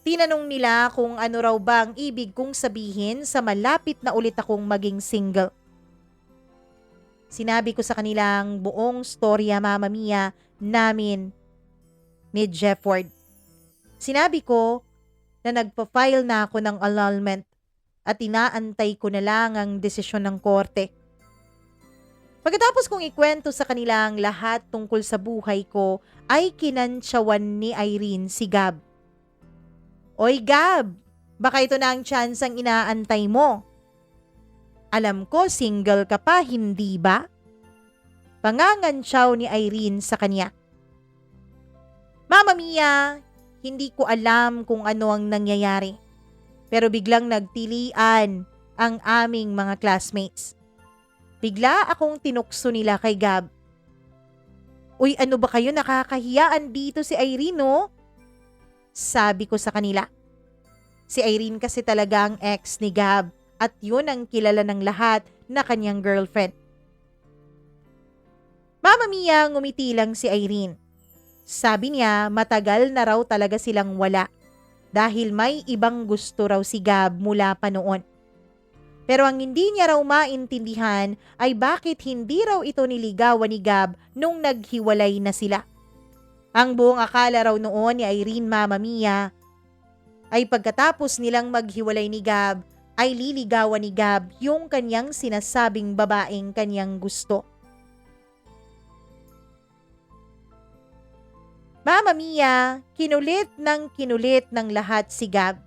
Tinanong nila kung ano raw ba ang ibig kong sabihin sa malapit na ulit akong maging single. Sinabi ko sa kanilang buong storya, Mama Mia, namin ni Jefford. Sinabi ko na nagpa-file na ako ng annulment at inaantay ko na lang ang desisyon ng korte. Pagkatapos kong ikwento sa kanilang lahat tungkol sa buhay ko, ay kinantsawan ni Irene si Gab. Oy Gab, baka ito na ang chance ang inaantay mo. Alam ko single ka pa, hindi ba? Pangangantsaw ni Irene sa kanya. Mama Mia, hindi ko alam kung ano ang nangyayari. Pero biglang nagtilian ang aming mga classmates. Bigla akong tinukso nila kay Gab. Uy, ano ba kayo, nakakahiyaan dito si Irene, no? Sabi ko sa kanila. Si Irene kasi talaga ang ex ni Gab at yun ang kilala ng lahat na kanyang girlfriend. Mama Mia, ngumiti lang si Irene. Sabi niya matagal na raw talaga silang wala dahil may ibang gusto raw si Gab mula pa noon. Pero ang hindi niya raw maintindihan ay bakit hindi raw ito niligawan ni Gab nung naghiwalay na sila. Ang buong akala raw noon ni Irene, Mama Mia, ay pagkatapos nilang maghiwalay ni Gab ay liligawan ni Gab yung kanyang sinasabing babaeng kanyang gusto. Mama Mia, kinulit ng lahat si Gab.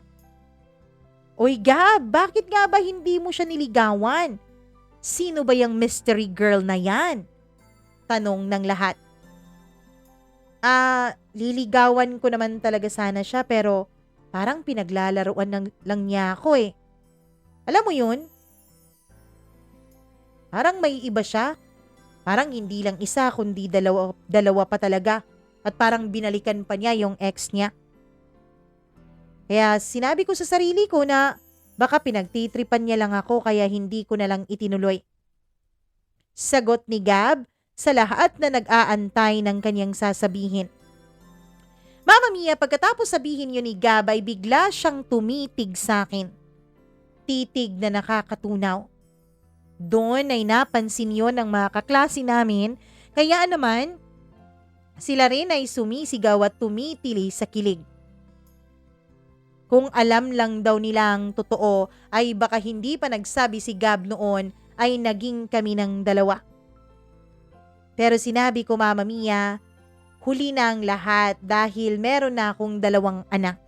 Oy Gab, bakit nga ba hindi mo siya niligawan? Sino ba yung mystery girl na yan? Tanong ng lahat. Liligawan ko naman talaga sana siya pero parang pinaglalaruan lang niya ako eh. Alam mo yun? Parang may iba siya. Parang hindi lang isa kundi dalawa pa talaga. At parang binalikan pa niya yung ex niya. Kaya sinabi ko sa sarili ko na baka pinagtitripan niya lang ako kaya hindi ko na lang itinuloy. Sagot ni Gab sa lahat na nag-aantay ng kanyang sasabihin. Mama Mia, pagkatapos sabihin yun ni Gab ay bigla siyang tumitig sa akin. Titig na nakakatunaw. Doon ay napansin yun ng mga kaklase namin kaya naman sila rin ay sumisigaw at tumitili sa kilig. Kung alam lang daw nilang totoo ay baka hindi pa nagsabi si Gab noon ay naging kami ng dalawa. Pero sinabi ko, Mama Mia, huli na ang lahat dahil meron na akong 2 anak.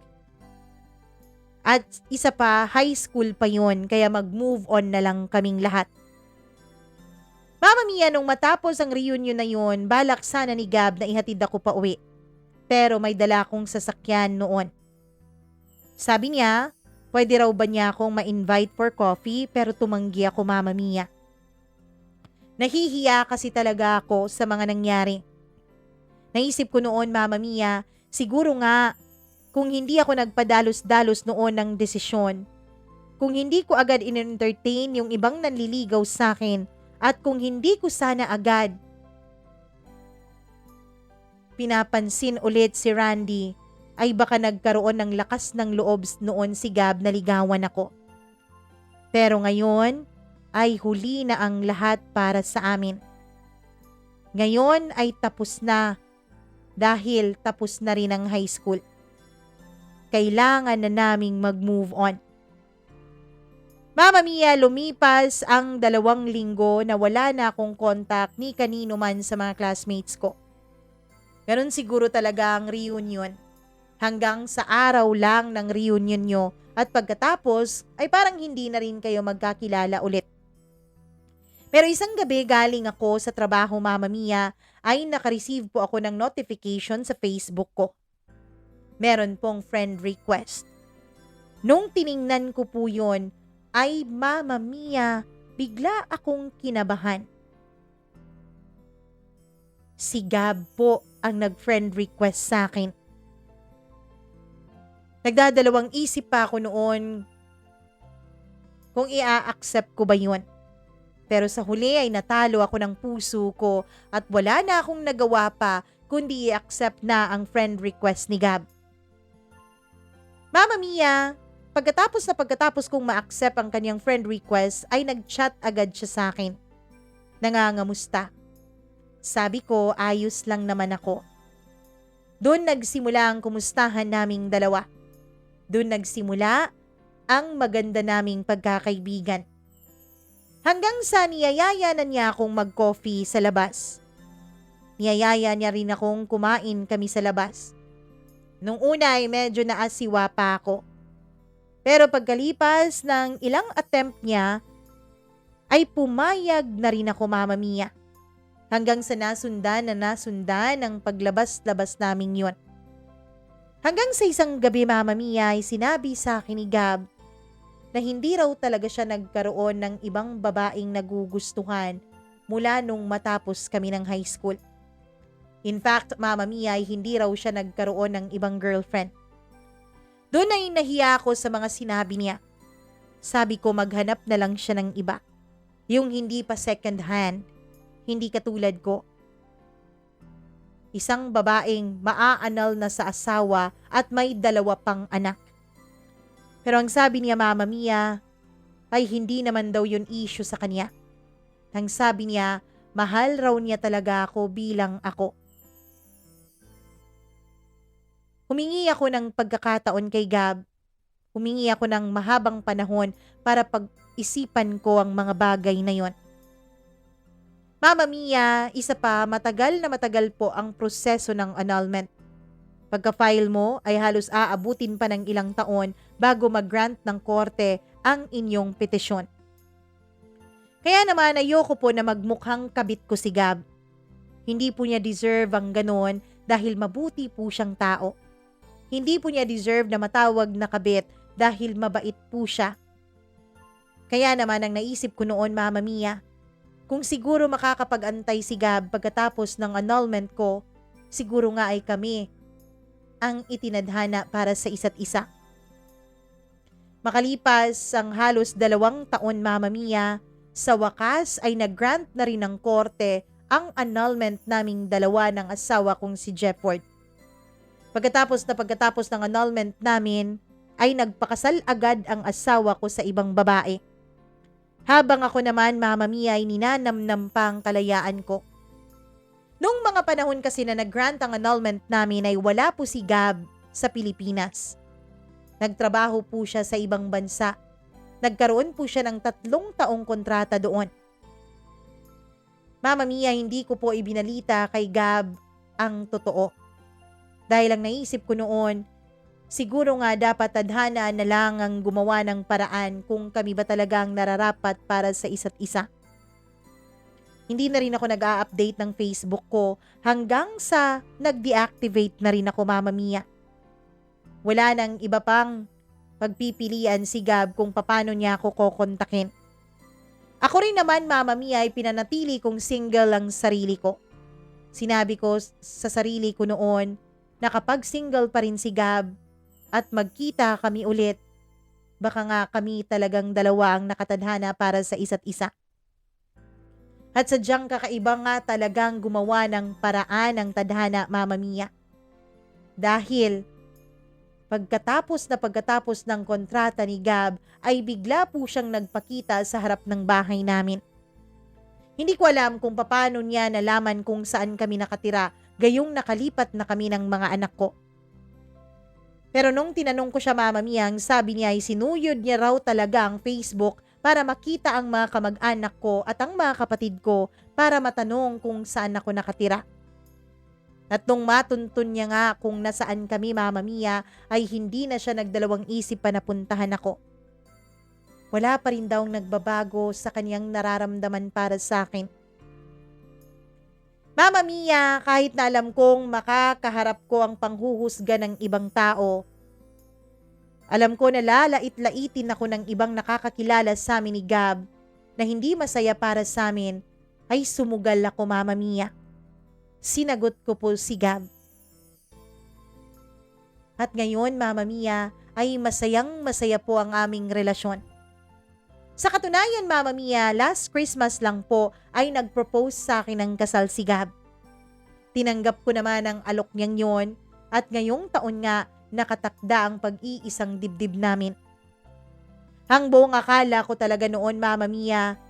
At isa pa, high school pa yun kaya mag-move on na lang kaming lahat. Mama Mia, nung matapos ang reunion na yun, balak sana ni Gab na ihatid ako pa uwi. Pero may dala akong sasakyan noon. Sabi niya, pwede raw ba niya akong ma-invite for coffee pero tumanggi ako, Mama Mia. Nahihiya kasi talaga ako sa mga nangyari. Naisip ko noon, Mama Mia, siguro nga kung hindi ako nagpadalos-dalos noon ng desisyon, kung hindi ko agad in-entertain yung ibang nanliligaw sa akin, at kung hindi ko sana agad pinapansin ulit si Randy, ay baka nagkaroon ng lakas ng loob noon si Gab na ligawan ako. Pero ngayon ay huli na ang lahat para sa amin. Ngayon ay tapos na dahil tapos na rin ang high school. Kailangan na naming mag-move on. Mama Mia, lumipas ang 2 linggo na wala na akong contact ni kanino man sa mga classmates ko. Ganun siguro talaga ang reunion. Hanggang sa araw lang ng reunion nyo at pagkatapos ay parang hindi na rin kayo magkakilala ulit. Pero isang gabi galing ako sa trabaho, Mama Mia, ay nakareceive po ako ng notification sa Facebook ko. Meron pong friend request. Nung tiningnan ko po yun, ay Mama Mia, bigla akong kinabahan. Si Gab po ang nag-friend request sa akin. Nagdadalawang isip pa ako noon kung i-accept ko ba yun. Pero sa huli ay natalo ako ng puso ko at wala na akong nagawa pa kundi i-accept na ang friend request ni Gab. Mama Mia, pagkatapos kong ma-accept ang kanyang friend request ay nag-chat agad siya sa akin. nangangamusta. Sabi ko, ayos lang naman ako. Doon nagsimula ang kumustahan naming dalawa. Doon nagsimula ang maganda naming pagkakaibigan. Hanggang sa niyayaya na niya akong mag-coffee sa labas. Niyayaya niya rin akong kumain kami sa labas. Nung una ay medyo naasiwa pa ako. Pero pagkalipas ng ilang attempt niya, ay pumayag na rin ako, Mama Mia. Hanggang sa nasundan ang paglabas-labas namin yon. Hanggang sa isang gabi, Mama Mia, ay sinabi sa akin ni Gab na hindi raw talaga siya nagkaroon ng ibang babaeng nagugustuhan mula nung matapos kami ng high school. In fact, Mama Mia, ay hindi raw siya nagkaroon ng ibang girlfriend. Doon ay nahiya ako sa mga sinabi niya. Sabi ko maghanap na lang siya ng iba. Yung hindi pa second hand, hindi katulad ko. Isang babaeng maaanal na sa asawa at may 2 pang anak. Pero ang sabi niya, Mama Mia, ay hindi naman daw yun issue sa kanya. Ang sabi niya, mahal raw niya talaga ako bilang ako. Humingi ako ng pagkakataon kay Gab. Humingi ako ng mahabang panahon para pag-isipan ko ang mga bagay na yon. Mama Mia, isa pa, matagal na matagal po ang proseso ng annulment. Pagka-file mo ay halos aabutin pa ng ilang taon bago mag-grant ng korte ang inyong petisyon. Kaya naman ayoko po na magmukhang kabit ko si Gab. Hindi po niya deserve ang ganon dahil mabuti po siyang tao. Hindi po niya deserve na matawag na kabit dahil mabait po siya. Kaya naman ang naisip ko noon, Mama Mia, kung siguro makakapag-antay si Gab pagkatapos ng annulment ko, siguro nga ay kami ang itinadhana para sa isa't isa. Makalipas ang halos 2 taon, Mama Mia, sa wakas ay nag-grant na rin ng korte ang annulment naming 2 ng asawa kong si Jefford. Pagkatapos ng annulment namin, ay nagpakasal agad ang asawa ko sa ibang babae. Habang ako naman, Mama Mia, ay ninanamnam pa ang kalayaan ko. Nung mga panahon kasi na nag-grant ang annulment namin ay wala po si Gab sa Pilipinas. Nagtrabaho po siya sa ibang bansa. Nagkaroon po siya ng 3 taong kontrata doon. Mama Mia, hindi ko po ibinalita kay Gab ang totoo. Dahil ang naisip ko noon, siguro nga dapat tadhana na lang ang gumawa ng paraan kung kami ba talagang nararapat para sa isa't isa. Hindi na rin ako nag-a-update ng Facebook ko hanggang sa nag-deactivate na rin ako, Mama Mia. Wala nang iba pang pagpipilian si Gab kung paano niya ako kokontakin. Ako rin naman, Mama Mia, ay pinanatili kong single ang sarili ko. Sinabi ko sa sarili ko noon na kapag single pa rin si Gab at magkita kami ulit, baka nga kami talagang 2 ang nakatadhana para sa isa't isa. At sadyang kakaiba nga talagang gumawa ng paraan ng tadhana, Mama Mia. Dahil pagkatapos ng kontrata ni Gab ay bigla po siyang nagpakita sa harap ng bahay namin. Hindi ko alam kung paano niya nalaman kung saan kami nakatira, gayong nakalipat na kami ng mga anak ko. Pero nung tinanong ko siya, Mama Mia, ang sabi niya ay sinuyod niya raw talaga ang Facebook para makita ang mga kamag-anak ko at ang mga kapatid ko para matanong kung saan ako nakatira. At nung matuntun niya nga kung nasaan kami, Mama Mia, ay hindi na siya nagdalawang isip pa na puntahan ako. Wala pa rin daw nagbabago sa kanyang nararamdaman para sa akin. Mama Mia, kahit na alam kong makakaharap ko ang panghuhusga ng ibang tao, alam ko na lalait-laitin ako ng ibang nakakakilala sa amin ni Gab na hindi masaya para sa amin, ay sumugal ako, Mama Mia. Sinagot ko po si Gab. At ngayon, Mama Mia, ay masayang-masaya po ang aming relasyon. Sa katunayan, Mama Mia, last Christmas lang po ay nag-propose sa akin ng kasal si Gab. Tinanggap ko naman ang alok niyang yon at ngayong taon nga nakatakda ang pag-iisang dibdib namin. Ang buong akala ko talaga noon, Mama Mia,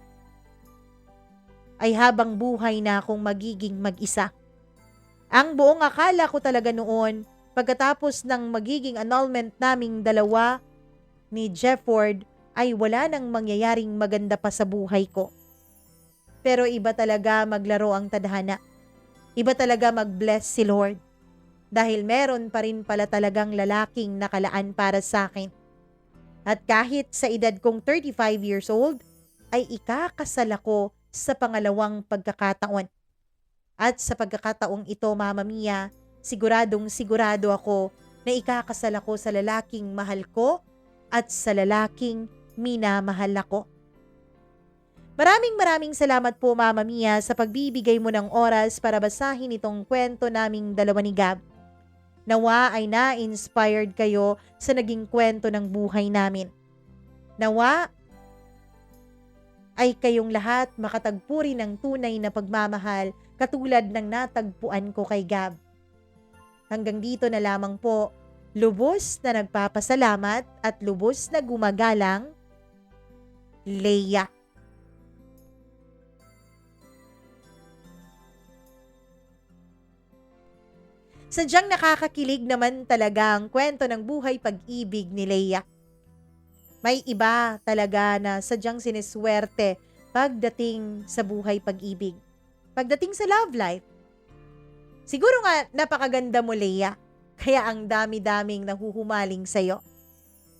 ay habang buhay na akong magiging mag-isa. Ang buong akala ko talaga noon, pagkatapos ng magiging annulment naming dalawa ni Jefford, ay wala nang mangyayaring maganda pa sa buhay ko. Pero iba talaga maglaro ang tadhana. Iba talaga mag-bless si Lord. Dahil meron pa rin pala talagang lalaking nakalaan para sa akin. At kahit sa edad kong 35 years old, ay ikakasal ako sa pangalawang pagkakataon. At sa pagkakataong ito, Mama Mia, siguradong sigurado ako na ikakasal ako sa lalaking mahal ko at sa lalaking minamahal ako. Maraming salamat po, Mama Mia, sa pagbibigay mo ng oras para basahin itong kwento naming dalawa ni Gab. Nawa ay na-inspired kayo sa naging kwento ng buhay namin. Nawa ay kayong lahat makatagpo rin ng tunay na pagmamahal katulad ng natagpuan ko kay Gab. Hanggang dito na lamang po, lubos na nagpapasalamat at lubos na gumagalang, Leia. Sadyang nakakakilig naman talaga ang kwento ng buhay pag-ibig ni Leia. May iba talaga na sadyang siniswerte pagdating sa buhay pag-ibig. Pagdating sa love life. Siguro nga napakaganda mo, Leia, kaya ang dami-daming nahuhumaling sa'yo.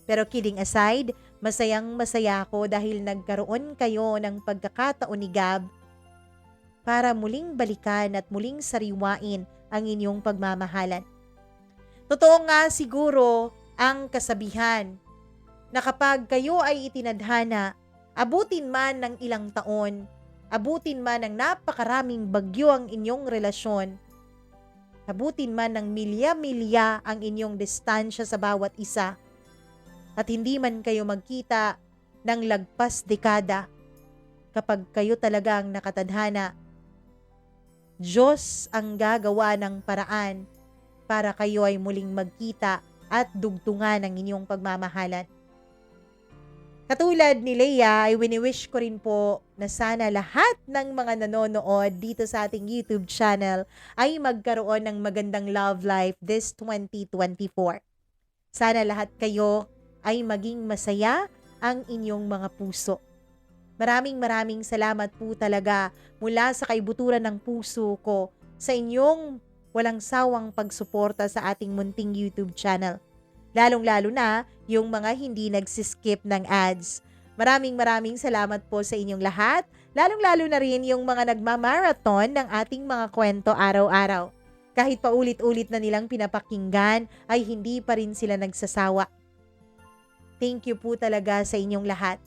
Pero kidding aside, masayang masaya ako dahil nagkaroon kayo ng pagkakataon ni Gab para muling balikan at muling sariwain ang inyong pagmamahalan. Totoo nga siguro ang kasabihan na kapag kayo ay itinadhana, abutin man ng ilang taon, abutin man ng napakaraming bagyo ang inyong relasyon, abutin man ng milya-milya ang inyong distansya sa bawat isa, at hindi man kayo magkita ng lagpas dekada, kapag kayo talagang nakatadhana, Diyos ang gagawa ng paraan para kayo ay muling magkita at dugtungan ang inyong pagmamahalan. Katulad ni Leia, ay wini-wish ko rin po na sana lahat ng mga nanonood dito sa ating YouTube channel ay magkaroon ng magandang love life this 2024. Sana lahat kayo ay maging masaya ang inyong mga puso. Maraming salamat po talaga mula sa kaibuturan ng puso ko sa inyong walang sawang pagsuporta sa ating munting YouTube channel. Lalong-lalo na yung mga hindi nagsiskip ng ads. Maraming salamat po sa inyong lahat, lalong-lalo na rin yung mga nagmamarathon ng ating mga kwento araw-araw. Kahit paulit-ulit na nilang pinapakinggan, ay hindi pa rin sila nagsasawa. Thank you po talaga sa inyong lahat.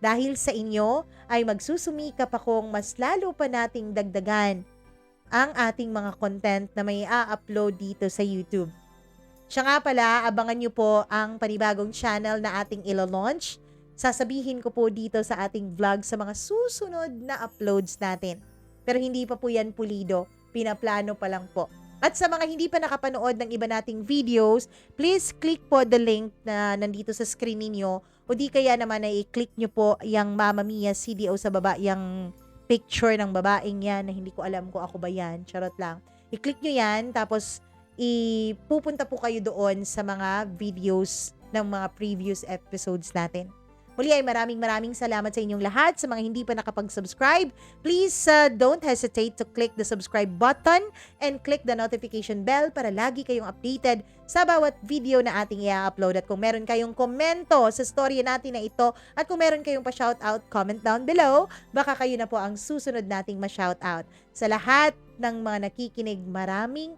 Dahil sa inyo ay magsusumikap akong mas lalo pa nating dagdagan ang ating mga content na may a-upload dito sa YouTube. Siya nga pala, abangan nyo po ang panibagong channel na ating ilo-launch. Sasabihin ko po dito sa ating vlog sa mga susunod na uploads natin. Pero hindi pa po yan pulido, pinaplano pa lang po. At sa mga hindi pa nakapanood ng iba nating videos, please click po the link na nandito sa screen ninyo. O di kaya naman ay i-click nyo po yung Mama Mia CDO sa baba, yung picture ng babaeng yan na hindi ko alam kung ako ba yan. Charot lang. I-click nyo yan, tapos ipupunta po kayo doon sa mga videos ng mga previous episodes natin. Muli ay maraming salamat sa inyong lahat. Sa mga hindi pa nakapag-subscribe, please don't hesitate to click the subscribe button and click the notification bell para lagi kayong updated sa bawat video na ating i-upload. At kung meron kayong komento sa story natin na ito at kung meron kayong pa-shoutout, comment down below. Baka kayo na po ang susunod nating ma-shoutout. Sa lahat ng mga nakikinig, maraming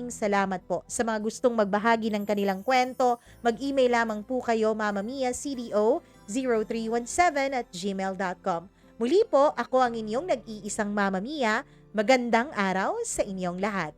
salamat po. Sa mga gustong magbahagi ng kanilang kwento, mag-email lamang po kayo mamamiacdo0317@gmail.com. Muli po, ako ang inyong nag-iisang Mama Mia. Magandang araw sa inyong lahat.